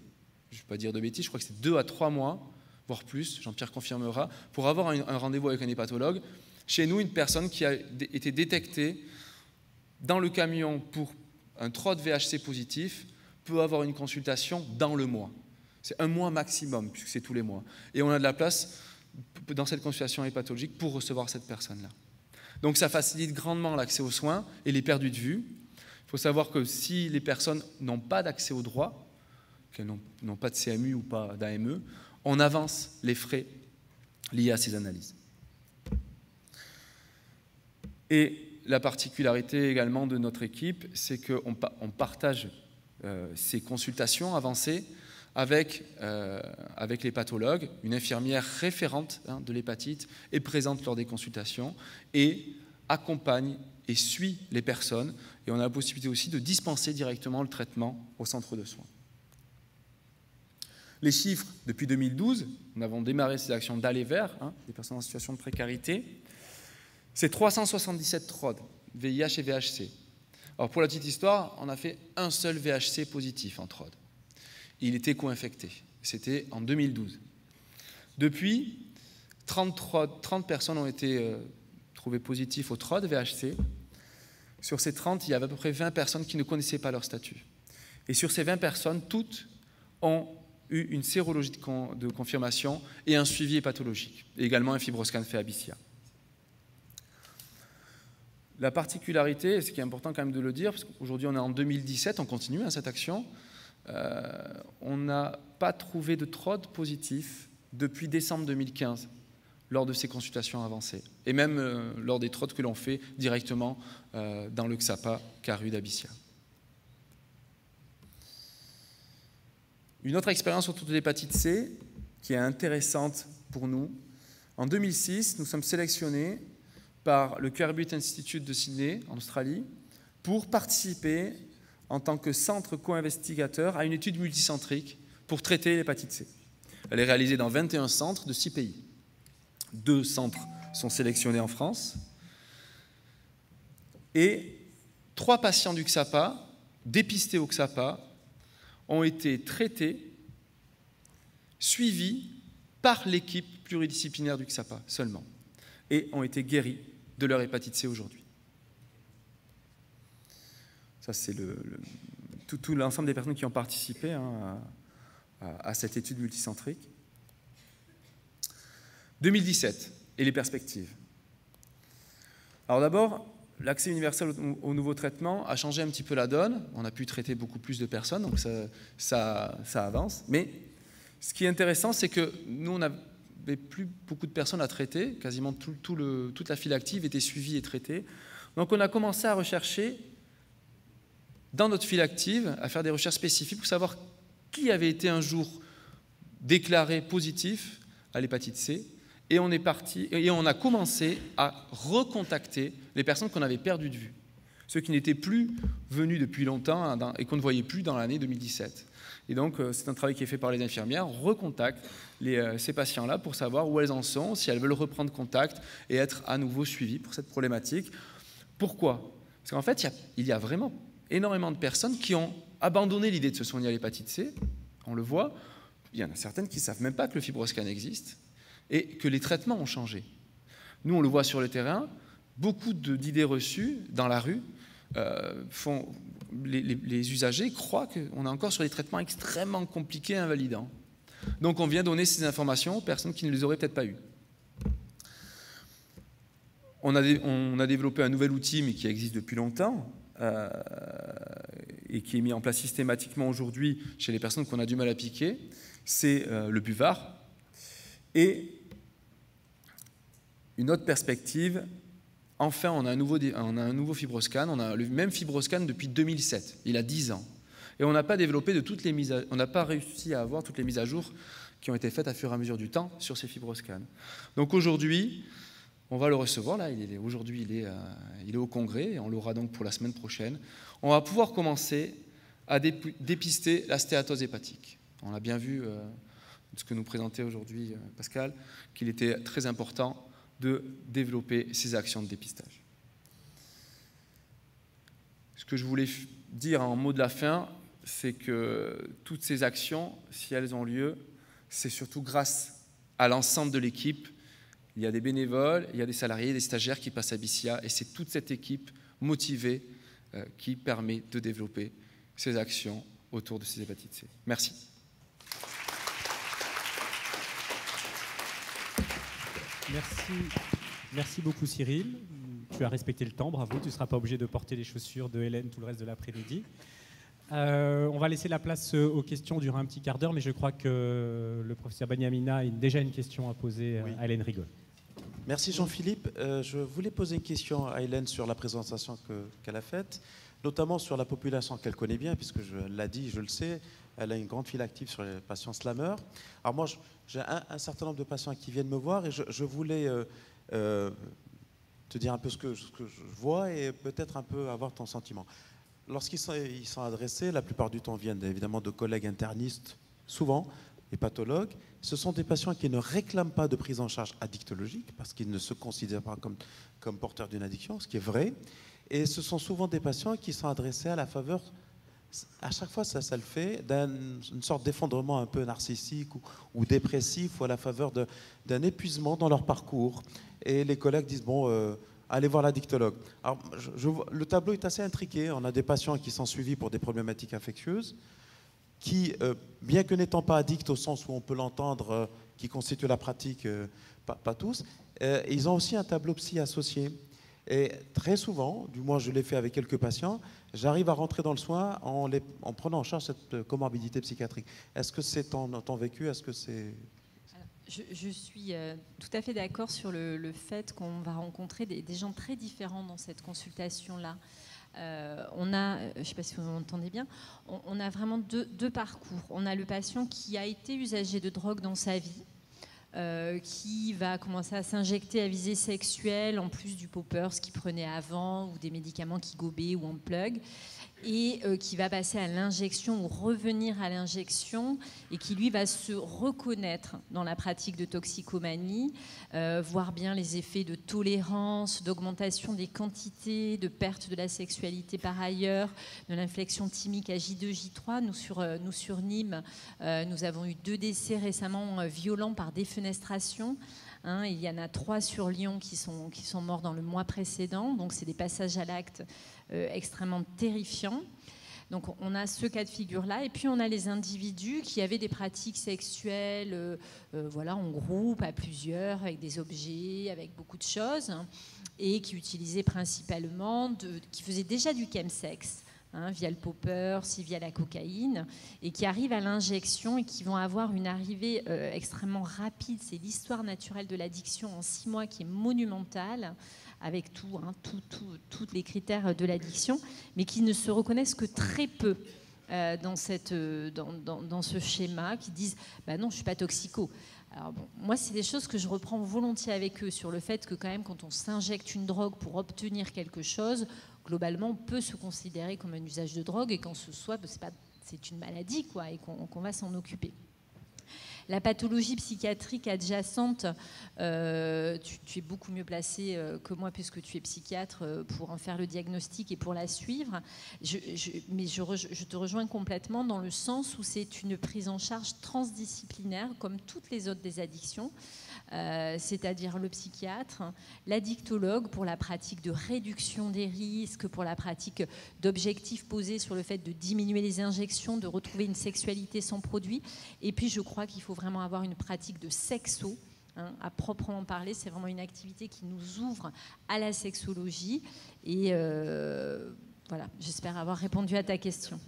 je ne vais pas dire de bêtises, je crois que c'est 2 à 3 mois, voire plus, Jean-Pierre confirmera, pour avoir un rendez-vous avec un hépatologue. Chez nous, une personne qui a été détectée dans le camion pour un TROD VHC positif peut avoir une consultation dans le mois. C'est 1 mois maximum, puisque c'est tous les mois. Et on a de la place dans cette consultation hépatologique pour recevoir cette personne-là. Donc ça facilite grandement l'accès aux soins et les perdus de vue. Il faut savoir que si les personnes n'ont pas d'accès aux droits, qu'elles n'ont pas de CMU ou pas d'AME, on avance les frais liés à ces analyses. Et la particularité également de notre équipe, c'est qu'on partage ces consultations avancées avec les pathologues. Une infirmière référente de l'hépatite est présente lors des consultations et accompagne et suit les personnes. Et on a la possibilité aussi de dispenser directement le traitement au centre de soins. Les chiffres, depuis 2012, nous avons démarré ces actions d'aller vers des personnes en situation de précarité. C'est 377 TROD, VIH et VHC. Alors pour la petite histoire, on a fait un seul VHC positif en TROD. Il était co-infecté. C'était en 2012. Depuis, 30 personnes ont été trouvées positives au TROD VHC. Sur ces 30, il y avait à peu près 20 personnes qui ne connaissaient pas leur statut. Et sur ces 20 personnes, toutes ont eu une sérologie de confirmation et un suivi hépatologique, et également un fibroscan fait à Bissia. La particularité, et ce qui est important quand même de le dire, parce qu'aujourd'hui on est en 2017, on continue cette action, on n'a pas trouvé de TROD positif depuis décembre 2015 lors de ces consultations avancées, et même lors des TROD que l'on fait directement dans le XAPA Caru d'Abissia. Une autre expérience autour de l'hépatite C qui est intéressante pour nous. En 2006, nous sommes sélectionnés par le Querbut Institute de Sydney, en Australie, pour participer en tant que centre co-investigateur à une étude multicentrique pour traiter l'hépatite C. Elle est réalisée dans 21 centres de 6 pays. 2 centres sont sélectionnés en France et 3 patients du XAPA, dépistés au XAPA, ont été traités, suivis par l'équipe pluridisciplinaire du XAPA seulement, et ont été guéris de leur hépatite C aujourd'hui. Ça, c'est tout l'ensemble des personnes qui ont participé à cette étude multicentrique. 2017 et les perspectives. Alors d'abord, l'accès universel au nouveau traitement a changé un petit peu la donne. On a pu traiter beaucoup plus de personnes, donc ça avance. Mais ce qui est intéressant, c'est que nous, on n'avait plus beaucoup de personnes à traiter. Quasiment toute la file active était suivie et traitée. Donc on a commencé à rechercher, dans notre file active, à faire des recherches spécifiques pour savoir qui avait été un jour déclaré positif à l'hépatite C. Et on a commencé à recontacter les personnes qu'on avait perdues de vue, ceux qui n'étaient plus venus depuis longtemps et qu'on ne voyait plus dans l'année 2017. Et donc, c'est un travail qui est fait par les infirmières. On recontacte ces patients-là pour savoir où elles en sont, si elles veulent reprendre contact et être à nouveau suivies pour cette problématique. Pourquoi? Parce qu'en fait, il y a vraiment énormément de personnes qui ont abandonné l'idée de se soigner à l'hépatite C. On le voit. Il y en a certaines qui ne savent même pas que le fibroscan existe et que les traitements ont changé. Nous, on le voit sur le terrain, beaucoup d'idées reçues dans la rue les usagers croient qu'on est encore sur des traitements extrêmement compliqués et invalidants. Donc on vient donner ces informations aux personnes qui ne les auraient peut-être pas eues. On a développé un nouvel outil, mais qui existe depuis longtemps, et qui est mis en place systématiquement aujourd'hui chez les personnes qu'on a du mal à piquer, c'est le buvard. Et une autre perspective, enfin, on a un nouveau FibroScan. On a le même FibroScan depuis 2007. Il a 10 ans. Et on n'a pas développé on n'a pas réussi à avoir toutes les mises à jour qui ont été faites à fur et à mesure du temps sur ces FibroScans. Donc aujourd'hui, on va le recevoir. Là, aujourd'hui, il est au Congrès et on l'aura donc pour la semaine prochaine. On va pouvoir commencer à dépister la stéatose hépatique. On a bien vu ce que nous présentait aujourd'hui Pascal, qu'il était très important de développer ces actions de dépistage. Ce que je voulais dire en mot de la fin, c'est que toutes ces actions, si elles ont lieu, c'est surtout grâce à l'ensemble de l'équipe. Il y a des bénévoles, il y a des salariés, des stagiaires qui passent à BICIA, et c'est toute cette équipe motivée qui permet de développer ces actions autour de ces hépatites C. Merci. Merci beaucoup Cyril. Tu as respecté le temps, bravo. Tu ne seras pas obligé de porter les chaussures de Hélène tout le reste de l'après-midi. On va laisser la place aux questions durant un petit quart d'heure, mais je crois que le professeur Beniamina a déjà une question à poser à Hélène Rigol. Merci Jean-Philippe. Je voulais poser une question à Hélène sur la présentation qu'elle a faite, notamment sur la population qu'elle connaît bien, puisque je l'ai dit, je le sais, elle a une grande file active sur les patients slameurs. Alors moi, j'ai un certain nombre de patients qui viennent me voir et je voulais te dire un peu ce que je vois et peut-être un peu avoir ton sentiment. Lorsqu'ils sont adressés, la plupart du temps viennent évidemment de collègues internistes, souvent, et pathologues. Ce sont des patients qui ne réclament pas de prise en charge addictologique parce qu'ils ne se considèrent pas comme porteurs d'une addiction, ce qui est vrai. Et ce sont souvent des patients qui sont adressés à la faveur, à chaque fois ça le fait, d'une sorte d'effondrement un peu narcissique ou dépressif ou à la faveur d'un épuisement dans leur parcours. Et les collègues disent, bon, allez voir l'addictologue. Alors, le tableau est assez intriqué. On a des patients qui sont suivis pour des problématiques infectieuses, qui, bien que n'étant pas addicts au sens où on peut l'entendre, qui constituent la pratique, pas tous, ils ont aussi un tableau psy associé. Et très souvent, du moins je l'ai fait avec quelques patients, j'arrive à rentrer dans le soin en prenant en charge cette comorbidité psychiatrique. Est-ce que c'est ton vécu? Est-ce que c'est... Je suis tout à fait d'accord sur le fait qu'on va rencontrer des gens très différents dans cette consultation-là. On a, je ne sais pas si vous m'entendez bien, on a vraiment deux parcours. On a le patient qui a été usager de drogue dans sa vie, qui va commencer à s'injecter à visée sexuelle en plus du poppers qu'il prenait avant ou des médicaments qui gobaient ou en plug, et qui va passer à l'injection ou revenir à l'injection et qui lui va se reconnaître dans la pratique de toxicomanie, voir bien les effets de tolérance, d'augmentation des quantités, de perte de la sexualité par ailleurs, de l'inflexion thymique à J2, J3. Nous sur Nîmes, nous avons eu 2 décès récemment violents par défenestration. Il y en a 3 sur Lyon qui sont morts dans le mois précédent, donc c'est des passages à l'acte extrêmement terrifiants. Donc on a ce cas de figure-là, et puis on a les individus qui avaient des pratiques sexuelles voilà, en groupe, à plusieurs, avec des objets, avec beaucoup de choses, et qui utilisaient principalement, qui faisaient déjà du chemsex, via le poppers, via la cocaïne, et qui arrivent à l'injection et qui vont avoir une arrivée extrêmement rapide. C'est l'histoire naturelle de l'addiction en 6 mois qui est monumentale, avec tous les critères de l'addiction, mais qui ne se reconnaissent que très peu dans ce schéma, qui disent bah non, je ne suis pas toxico. Alors bon, moi, c'est des choses que je reprends volontiers avec eux sur le fait que quand même, quand on s'injecte une drogue pour obtenir quelque chose, globalement, on peut se considérer comme un usage de drogue et qu'en ce soit, c'est une maladie, quoi, et qu'on va s'en occuper. La pathologie psychiatrique adjacente, tu es beaucoup mieux placé que moi puisque tu es psychiatre pour en faire le diagnostic et pour la suivre. Mais je te rejoins complètement dans le sens où c'est une prise en charge transdisciplinaire comme toutes les autres des addictions. C'est-à-dire le psychiatre, l'addictologue pour la pratique de réduction des risques, pour la pratique d'objectifs posés sur le fait de diminuer les injections, de retrouver une sexualité sans produit. Et puis je crois qu'il faut vraiment avoir une pratique de sexo, à proprement parler. C'est vraiment une activité qui nous ouvre à la sexologie. Et voilà, j'espère avoir répondu à ta question.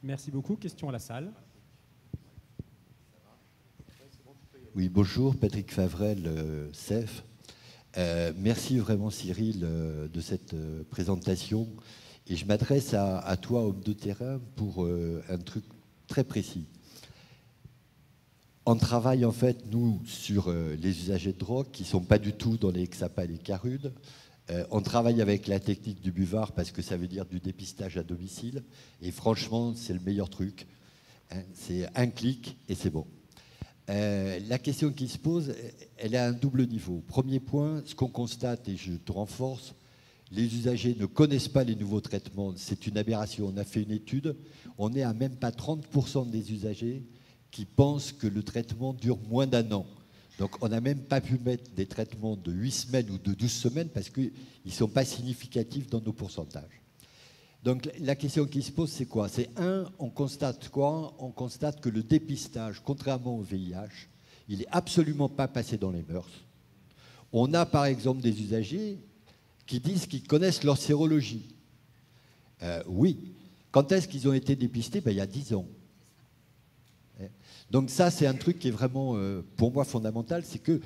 Merci beaucoup. Question à la salle. Oui, bonjour, Patrick Favrel, CEF. Merci vraiment Cyril de cette présentation. Et je m'adresse à toi, homme de terrain, pour un truc très précis. On travaille en fait, nous, sur les usagers de drogue qui ne sont pas du tout dans les Xapa et les Carudes. On travaille avec la technique du buvard parce que ça veut dire du dépistage à domicile. Et franchement, c'est le meilleur truc. Hein, c'est un clic et c'est bon. La question qui se pose, elle est à un double niveau. Premier point, ce qu'on constate, et je te renforce, les usagers ne connaissent pas les nouveaux traitements. C'est une aberration. On a fait une étude. On est à même pas 30% des usagers qui pensent que le traitement dure moins d'1 an. Donc on n'a même pas pu mettre des traitements de 8 semaines ou de 12 semaines parce qu'ils ne sont pas significatifs dans nos pourcentages. Donc la question qui se pose, c'est quoi? C'est on constate quoi? On constate que le dépistage, contrairement au VIH, il n'est absolument pas passé dans les mœurs. On a par exemple des usagers qui disent qu'ils connaissent leur sérologie. Oui. Quand est-ce qu'ils ont été dépistés? Il y a 10 ans. Donc ça, c'est un truc qui est vraiment, pour moi, fondamental, c'est que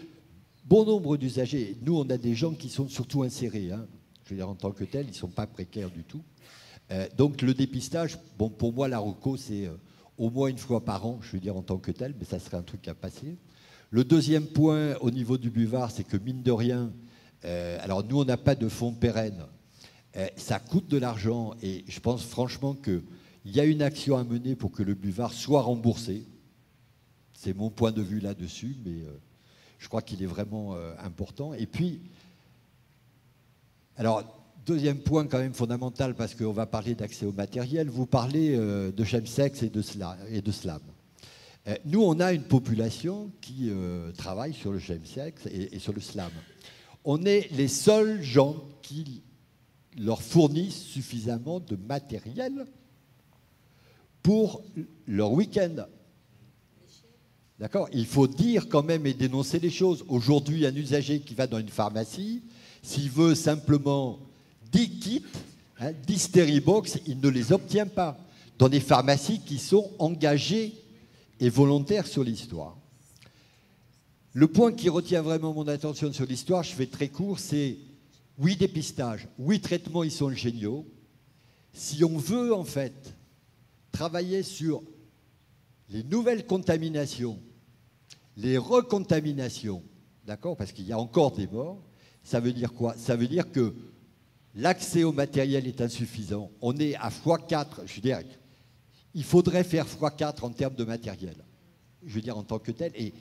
bon nombre d'usagers, nous, on a des gens qui sont surtout insérés, hein, je veux dire, en tant que tels, ils ne sont pas précaires du tout. Donc le dépistage, bon, pour moi, la reco, c'est au moins une fois par an, je veux dire, en tant que tel, mais ça serait un truc à passer. Le deuxième point, au niveau du buvard, c'est que mine de rien, alors nous, on n'a pas de fonds pérennes, ça coûte de l'argent, et je pense franchement qu'il y a une action à mener pour que le buvard soit remboursé. C'est mon point de vue là-dessus, mais je crois qu'il est vraiment important. Et puis, alors, deuxième point quand même fondamental, parce qu'on va parler d'accès au matériel, vous parlez de chemsex et de slam. Nous, on a une population qui travaille sur le chemsex et sur le slam. On est les seuls gens qui leur fournissent suffisamment de matériel pour leur week-end. D'accord? Il faut dire quand même et dénoncer les choses. Aujourd'hui, un usager qui va dans une pharmacie, s'il veut simplement 10 kits, 10 Steribox, il ne les obtient pas dans des pharmacies qui sont engagées et volontaires sur l'histoire. Le point qui retient vraiment mon attention sur l'histoire, je fais très court, c'est oui, dépistage, oui, traitement, ils sont géniaux. Si on veut en fait travailler sur les nouvelles contaminations, les recontaminations, d'accord, parce qu'il y a encore des morts, ça veut dire quoi? Ça veut dire que l'accès au matériel est insuffisant. On est à x4, je veux dire, il faudrait faire x4 en termes de matériel, je veux dire en tant que tel. Et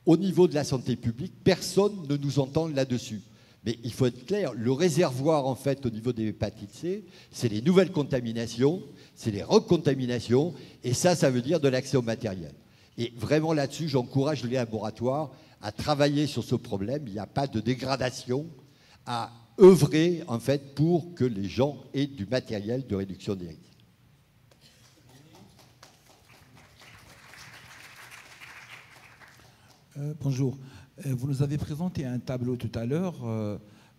au niveau de la santé publique, personne ne nous entend là-dessus. Mais il faut être clair, le réservoir en fait au niveau des hépatites C, c'est les nouvelles contaminations, c'est les recontaminations, et ça veut dire de l'accès au matériel. Et vraiment là-dessus, j'encourage les laboratoires à travailler sur ce problème. Il n'y a pas de dégradation, à œuvrer en fait pour que les gens aient du matériel de réduction des risques. Bonjour. Vous nous avez présenté un tableau tout à l'heure,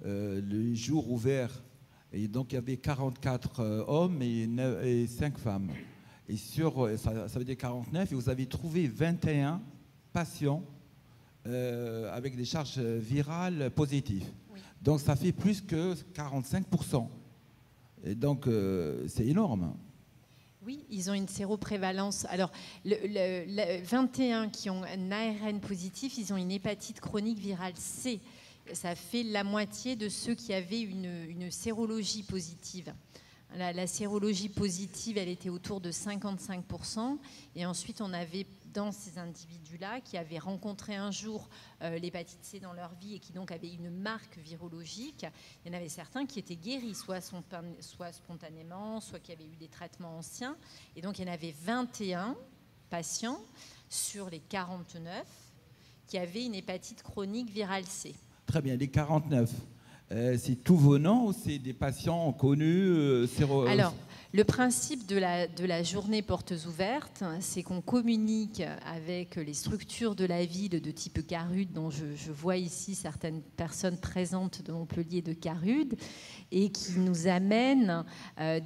le jour ouvert. Et donc, il y avait 44 hommes et 5 femmes. Et ça veut dire 49, et vous avez trouvé 21 patients avec des charges virales positives. Oui. Donc, ça fait plus que 45%. Et donc, c'est énorme. Oui, ils ont une séroprévalence. Alors, 21 qui ont un ARN positif, ils ont une hépatite chronique virale C. Ça fait la moitié de ceux qui avaient une sérologie positive. La sérologie positive, elle était autour de 55%. Et ensuite, on avait dans ces individus-là qui avaient rencontré un jour l'hépatite C dans leur vie et qui donc avaient une marque virologique, il y en avait certains qui étaient guéris, soit spontanément, soit qui avaient eu des traitements anciens. Et donc, il y en avait 21 patients sur les 49 qui avaient une hépatite chronique virale C. Très bien, les 49. C'est tout venant ou c'est des patients connus Alors, le principe de la journée portes ouvertes, c'est qu'on communique avec les structures de la ville de type Carude, dont je vois ici certaines personnes présentes de Montpellier de Carude, et qui nous amènent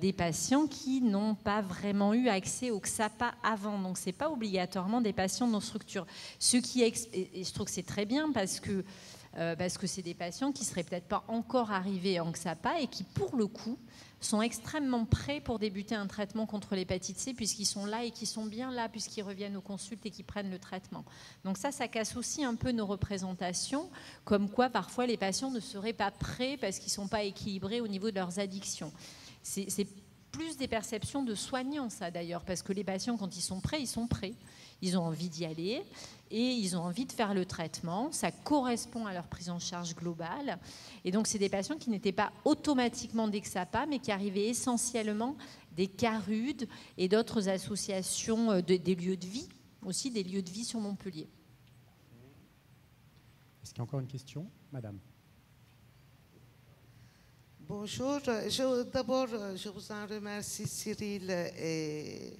des patients qui n'ont pas vraiment eu accès au XAPA avant. Donc, ce n'est pas obligatoirement des patients de nos structures. Et je trouve que c'est très bien parce que parce que c'est des patients qui ne seraient peut-être pas encore arrivés en XAPA et qui, pour le coup, sont extrêmement prêts pour débuter un traitement contre l'hépatite C, puisqu'ils sont là et qu'ils sont bien là, puisqu'ils reviennent aux consultes et qu'ils prennent le traitement. Donc ça casse aussi un peu nos représentations, comme quoi parfois les patients ne seraient pas prêts parce qu'ils ne sont pas équilibrés au niveau de leurs addictions. C'est plus des perceptions de soignants, ça d'ailleurs, parce que les patients, quand ils sont prêts, ils ont envie d'y aller et ils ont envie de faire le traitement, ça correspond à leur prise en charge globale. Et donc c'est des patients qui n'étaient pas automatiquement des XAPA, mais qui arrivaient essentiellement des CARUD et d'autres associations, des lieux de vie, aussi des lieux de vie sur Montpellier. Est-ce qu'il y a encore une question, madame? Bonjour, d'abord je vous en remercie Cyril et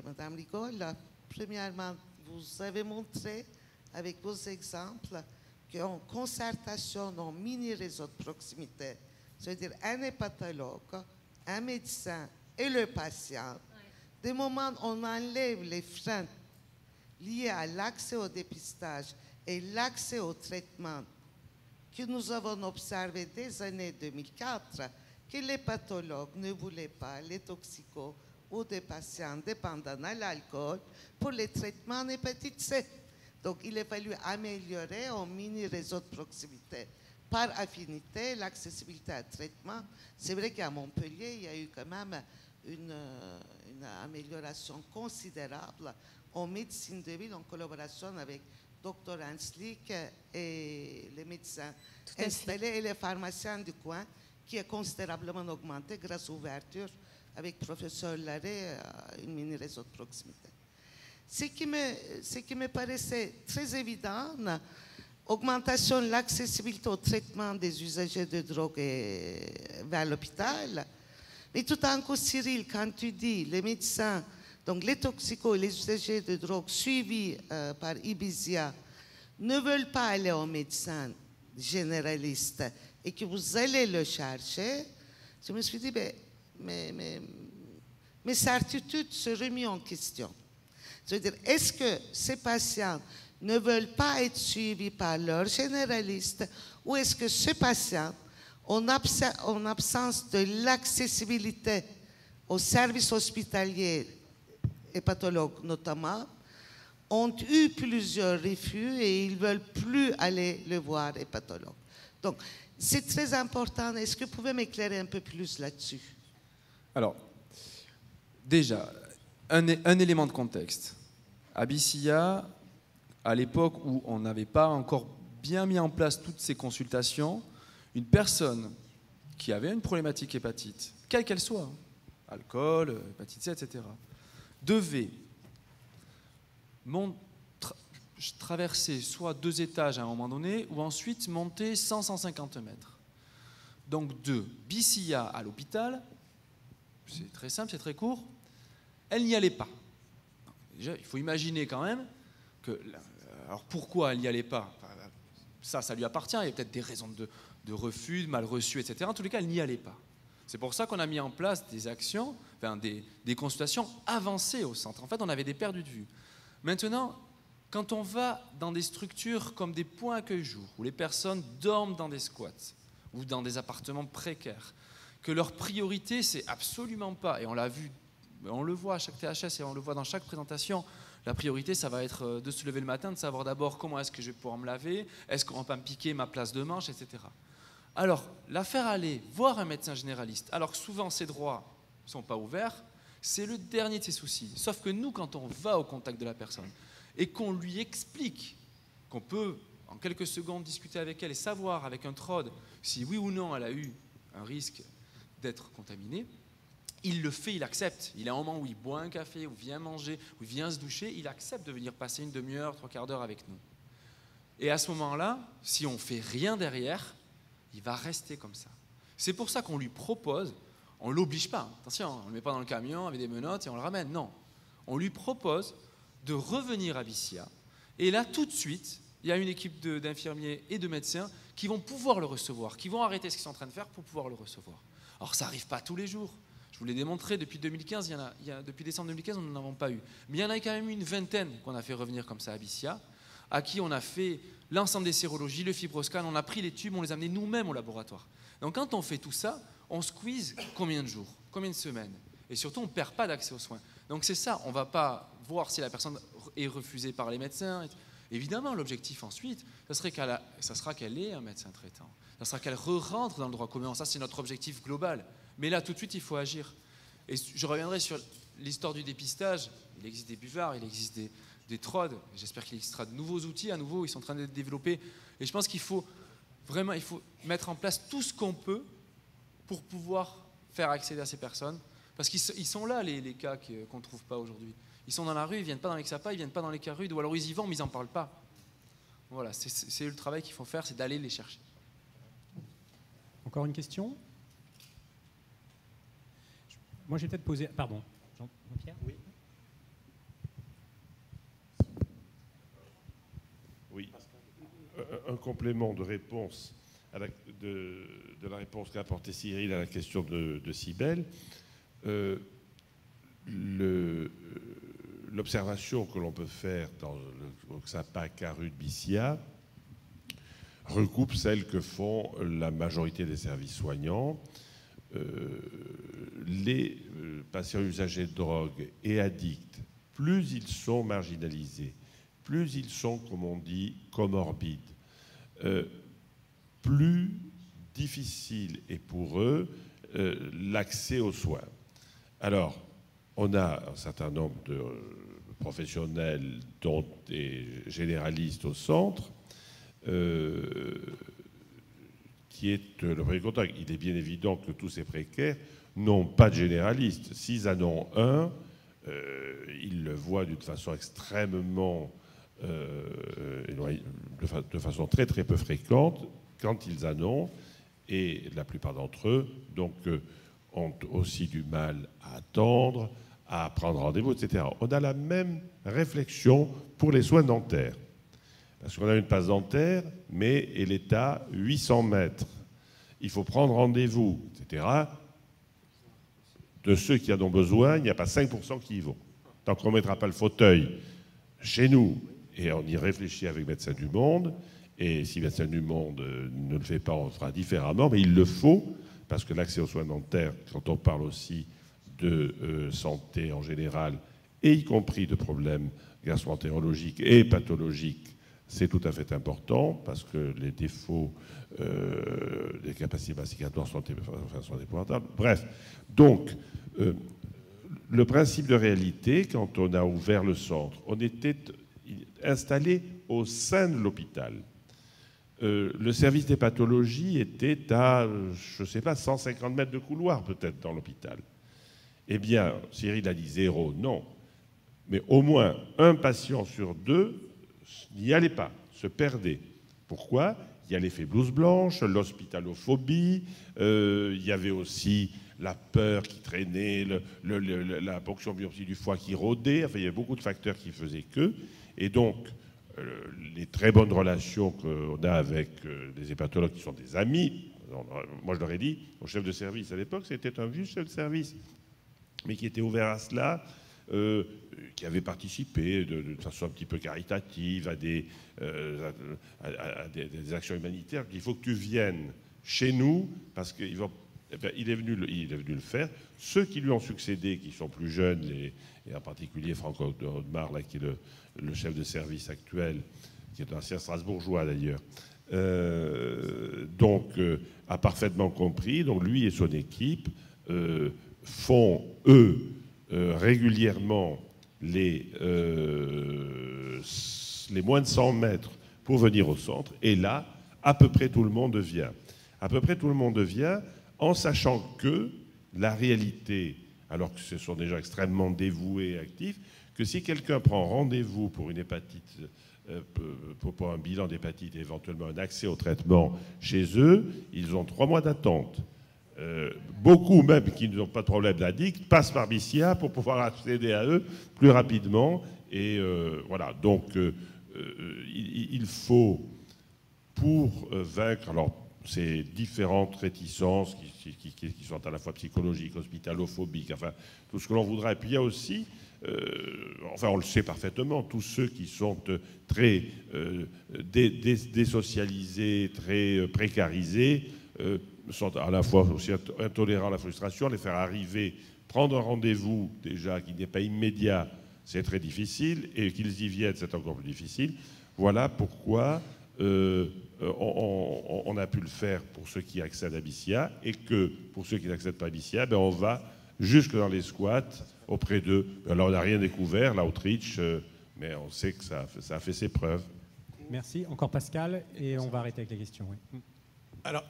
madame Rigol. Premièrement, vous avez montré avec vos exemples qu'en concertation, en mini-réseau de proximité, c'est-à-dire un hépatologue, un médecin et le patient, des moments où on enlève les freins liés à l'accès au dépistage et l'accès au traitement que nous avons observé dès les années 2004, que les pathologues ne voulaient pas les toxicos ou des patients dépendants à l'alcool pour les traitements en hépatite C. Donc il a fallu améliorer en mini-réseau de proximité par affinité l'accessibilité à traitement. C'est vrai qu'à Montpellier, il y a eu quand même une amélioration considérable en médecine de ville en collaboration avec Dr Hanslick et les médecins installés et les pharmaciens du coin, qui a considérablement augmenté grâce à l'ouverture avec le professeur Larrey à une mini-réseau de proximité. Ce qui me paraissait très évident, augmentation de l'accessibilité au traitement des usagers de drogue vers l'hôpital. Mais tout en coup, Cyril, quand tu dis les médecins, donc les toxicos et les usagers de drogue suivis par Ibizia ne veulent pas aller au médecin généraliste et que vous allez le chercher, je me suis dit, mes certitudes se remettent en question. C'est-à-dire, est-ce que ces patients ne veulent pas être suivis par leur généraliste ou est-ce que ces patients, en absence de l'accessibilité aux services hospitaliers hépatologues notamment, ont eu plusieurs refus et ils ne veulent plus aller le voir hépatologue. Donc, c'est très important. Est-ce que vous pouvez m'éclairer un peu plus là-dessus? Alors, déjà, un élément de contexte. Abyssia, à l'époque où on n'avait pas encore bien mis en place toutes ces consultations, une personne qui avait une problématique hépatite, quelle qu'elle soit, alcool, hépatite C, etc., devait traverser soit 2 étages à un moment donné, ou ensuite monter 100-150 mètres. Donc de Bicilla à l'hôpital, c'est très simple, c'est très court, elle n'y allait pas. Déjà, il faut imaginer quand même que... Alors pourquoi elle n'y allait pas? Ça lui appartient, il y a peut-être des raisons de refus, de mal reçu, etc. En tous les cas, elle n'y allait pas. C'est pour ça qu'on a mis en place des actions, enfin des consultations avancées au centre. En fait, on avait des perdus de vue. Maintenant, quand on va dans des structures comme des points accueil-jour, où les personnes dorment dans des squats ou dans des appartements précaires, que leur priorité, c'est absolument pas, et on l'a vu, on le voit à chaque THS et on le voit dans chaque présentation, la priorité, ça va être de se lever le matin, de savoir d'abord comment est-ce que je vais pouvoir me laver, est-ce qu'on va pas me piquer ma place de manche, etc. Alors, la faire aller voir un médecin généraliste, alors que souvent ses droits ne sont pas ouverts, c'est le dernier de ses soucis. Sauf que nous, quand on va au contact de la personne et qu'on lui explique qu'on peut, en quelques secondes, discuter avec elle et savoir avec un TROD si oui ou non elle a eu un risque d'être contaminée, il le fait, il accepte. Il a un moment où il boit un café, où il vient manger, où il vient se doucher, il accepte de venir passer une demi-heure, 3/4 d'heure avec nous. Et à ce moment-là, si on ne fait rien derrière, il va rester comme ça. C'est pour ça qu'on lui propose, on ne l'oblige pas, attention, on ne le met pas dans le camion avec des menottes et on le ramène, non. On lui propose de revenir à Bicilla. Et là, tout de suite, il y a une équipe d'infirmiers et de médecins qui vont pouvoir le recevoir, qui vont arrêter ce qu'ils sont en train de faire pour pouvoir le recevoir. Alors, ça n'arrive pas tous les jours. Je vous l'ai démontré, depuis 2015, depuis décembre 2015, nous n'en avons pas eu. Mais il y en a quand même une vingtaine qu'on a fait revenir comme ça à Bicilla. à qui on a fait l'ensemble des sérologies, le fibroscan, on a pris les tubes, on les a amenés nous-mêmes au laboratoire. Donc quand on fait tout ça, on squeeze combien de jours, combien de semaines? Et surtout, on ne perd pas d'accès aux soins. Donc c'est ça, on ne va pas voir si la personne est refusée par les médecins. Évidemment, l'objectif ensuite, ça sera qu'elle ait un médecin traitant. Ça sera qu'elle re-rentre dans le droit commun. Ça, c'est notre objectif global. Mais là, tout de suite, il faut agir. Et je reviendrai sur l'histoire du dépistage. Il existe des buvards, il existe des TROD. J'espère qu'il existera de nouveaux outils. À nouveau, ils sont en train d'être développés. Et je pense qu'il faut vraiment mettre en place tout ce qu'on peut pour pouvoir faire accéder à ces personnes. Parce qu'ils sont là, les cas qu'on ne trouve pas aujourd'hui. Ils sont dans la rue, ils ne viennent pas dans les XAPA, ils ne viennent pas dans les CARUD, ou alors ils y vont, mais ils n'en parlent pas. Voilà, c'est le travail qu'il faut faire, c'est d'aller les chercher. Encore une question? Moi, j'ai peut-être posé... Pardon. Jean-Pierre? Oui. Oui. Un complément de réponse de la réponse qu'a apportée Cyril à la question de Cybèle. L'observation que l'on peut faire dans le XAPA CARUD BICIA recoupe celle que font la majorité des services soignants. Les patients usagers de drogue et addicts, plus ils sont marginalisés, plus ils sont, comme on dit, comorbides, plus difficile est pour eux l'accès aux soins. Alors, on a un certain nombre de professionnels, dont des généralistes au centre, qui est le premier contact. Il est bien évident que tous ces précaires n'ont pas de généraliste. S'ils en ont un, ils le voient d'une façon extrêmement de façon très très peu fréquente quand ils en ont, et la plupart d'entre eux donc ont aussi du mal à attendre, à prendre rendez-vous, etc. On a la même réflexion pour les soins dentaires. Parce qu'on a une passe dentaire, mais elle est à 800 mètres. Il faut prendre rendez-vous, etc. De ceux qui en ont besoin, il n'y a pas 5% qui y vont. Tant qu'on ne mettra pas le fauteuil chez nous, et on y réfléchit avec Médecins du Monde, et si Médecins du Monde ne le fait pas, on le fera différemment, mais il le faut, parce que l'accès aux soins dentaires, quand on parle aussi de santé en général, et y compris de problèmes gastro-entérologiques et pathologiques, c'est tout à fait important, parce que les défauts des capacités masticatoires sont épouvantables. Bref, donc, le principe de réalité, quand on a ouvert le centre, on était installé au sein de l'hôpital. Le service des pathologies était à, je ne sais pas, 150 mètres de couloir peut-être dans l'hôpital. Eh bien, Cyril a dit 0, non. Mais au moins un patient sur 2 n'y allait pas, se perdait. Pourquoi? Il y a l'effet blouse blanche, l'hospitalophobie, il y avait aussi la peur qui traînait, la ponction biopsie du foie qui rôdait, enfin il y avait beaucoup de facteurs qui faisaient que. Et donc, les très bonnes relations qu'on a avec les hépatologues qui sont des amis, moi je leur ai dit, mon chef de service à l'époque, c'était un vieux chef de service, mais qui était ouvert à cela, qui avait participé de façon un petit peu caritative à des actions humanitaires. Il faut que tu viennes chez nous, parce qu'il est venu le faire. Ceux qui lui ont succédé, qui sont plus jeunes, et en particulier Franco Audemars, là, qui est le chef de service actuel, qui est un ancien Strasbourgeois d'ailleurs, a parfaitement compris. Donc lui et son équipe font, eux, régulièrement les moins de 100 mètres pour venir au centre. Et là, à peu près tout le monde vient. À peu près tout le monde vient, en sachant que la réalité, alors que ce sont des gens extrêmement dévoués et actifs, que si quelqu'un prend rendez-vous pour une hépatite, pour un bilan d'hépatite et éventuellement un accès au traitement chez eux, ils ont 3 mois d'attente. Beaucoup même qui n'ont pas de problème d'addict passent par BICIA pour pouvoir accéder à eux plus rapidement. Et voilà, donc il faut, pour vaincre ces différentes réticences qui sont à la fois psychologiques, hospitalophobiques, enfin tout ce que l'on voudra. Et puis il y a aussi enfin on le sait parfaitement, tous ceux qui sont très désocialisés, très précarisés, sont à la fois aussi intolérants à la frustration. Les faire arriver, prendre un rendez-vous déjà qui n'est pas immédiat, c'est très difficile, et qu'ils y viennent, c'est encore plus difficile. Voilà pourquoi on a pu le faire pour ceux qui accèdent à Bissia, et que pour ceux qui n'accèdent pas à Bissia, ben on va jusque dans les squats auprès d'eux. Alors on n'a rien découvert, l'outreach, mais on sait que ça a fait ses preuves. Merci. Encore Pascal, et on va arrêter avec les questions. Oui. Alors,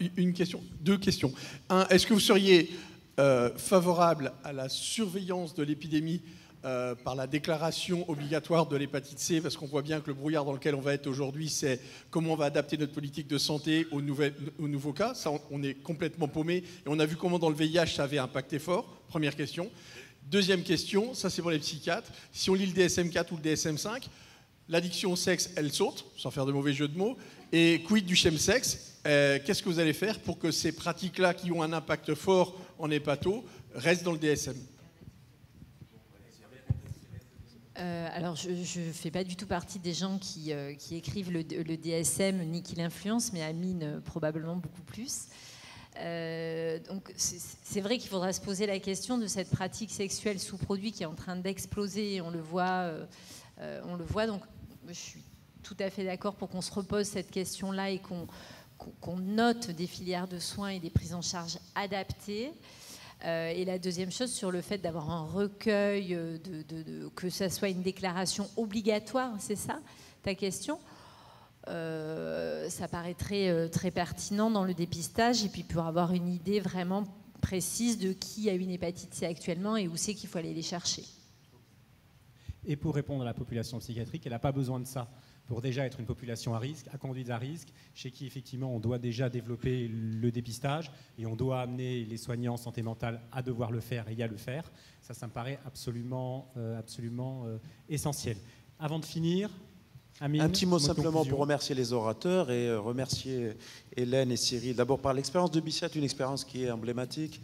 deux questions. Un, est-ce que vous seriez favorable à la surveillance de l'épidémie par la déclaration obligatoire de l'hépatite C, parce qu'on voit bien que le brouillard dans lequel on va être aujourd'hui, c'est comment on va adapter notre politique de santé aux nouveaux cas. Ça, on est complètement paumé. Et on a vu comment dans le VIH, ça avait impacté fort. Première question. Deuxième question, ça c'est pour les psychiatres. Si on lit le DSM-4 ou le DSM-5, l'addiction au sexe, elle saute, sans faire de mauvais jeu de mots. Et quid du chemsex? Qu'est-ce que vous allez faire pour que ces pratiques-là, qui ont un impact fort en hépato, restent dans le DSM? Alors, je ne fais pas du tout partie des gens qui écrivent le DSM ni qui l'influencent, mais Amine probablement beaucoup plus. Donc, c'est vrai qu'il faudra se poser la question de cette pratique sexuelle sous produit qui est en train d'exploser. On le voit. Donc, je suis tout à fait d'accord pour qu'on se repose cette question-là et qu'on note des filières de soins et des prises en charge adaptées. Et la deuxième chose, sur le fait d'avoir un recueil, que ça soit une déclaration obligatoire, c'est ça ta question? Ça paraît très pertinent dans le dépistage, et puis pour avoir une idée vraiment précise de qui a une hépatite C actuellement et où c'est qu'il faut aller les chercher. Et pour répondre à la population psychiatrique, elle n'a pas besoin de ça pour déjà être une population à risque, à conduite à risque, chez qui effectivement on doit déjà développer le dépistage et on doit amener les soignants en santé mentale à devoir le faire et à le faire. Ça me paraît absolument essentiel. Avant de finir, Amine, un petit mot simplement conclusion. pour remercier les orateurs et remercier Hélène et Cyril. D'abord par l'expérience de Bissia, une expérience qui est emblématique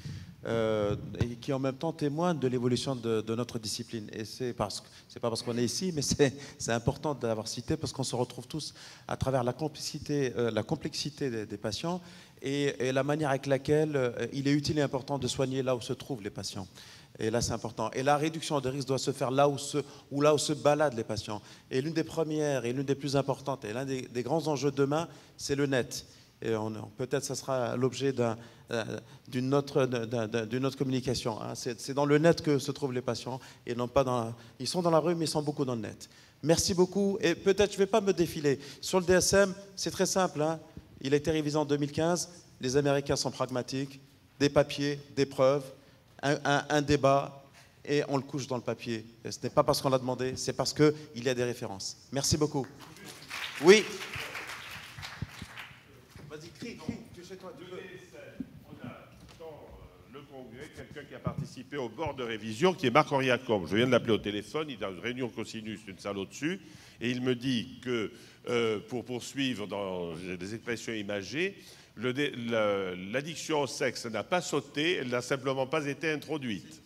et qui en même temps témoigne de l'évolution de notre discipline. Et c'est pas parce qu'on est ici, mais c'est important d'avoir cité, parce qu'on se retrouve tous à travers la complexité des patients et la manière avec laquelle il est utile et important de soigner là où se trouvent les patients. Et là, c'est important. Et la réduction des risques doit se faire là où se baladent les patients. Et l'une des premières et l'une des plus importantes, et l'un des grands enjeux de demain, c'est le net. Et peut-être ça sera l'objet d'une autre communication. Hein. C'est dans le net que se trouvent les patients, et non pas ils sont dans la rue, mais ils sont beaucoup dans le net. Merci beaucoup. Et peut-être, je ne vais pas me défiler. Sur le DSM, c'est très simple. Hein. Il a été révisé en 2015. Les Américains sont pragmatiques. Des papiers, des preuves. Un débat, et on le couche dans le papier. Et ce n'est pas parce qu'on l'a demandé, c'est parce qu'il y a des références. Merci beaucoup. Oui. Vas-y, crie. Touchez-toi. On a dans le congrès quelqu'un qui a participé au board de révision, qui est Marc Henriacom. Je viens de l'appeler au téléphone, il est dans une réunion cosinus, une salle au-dessus, et il me dit que pour poursuivre dans les expressions imagées, l'addiction au sexe n'a pas sauté, elle n'a simplement pas été introduite.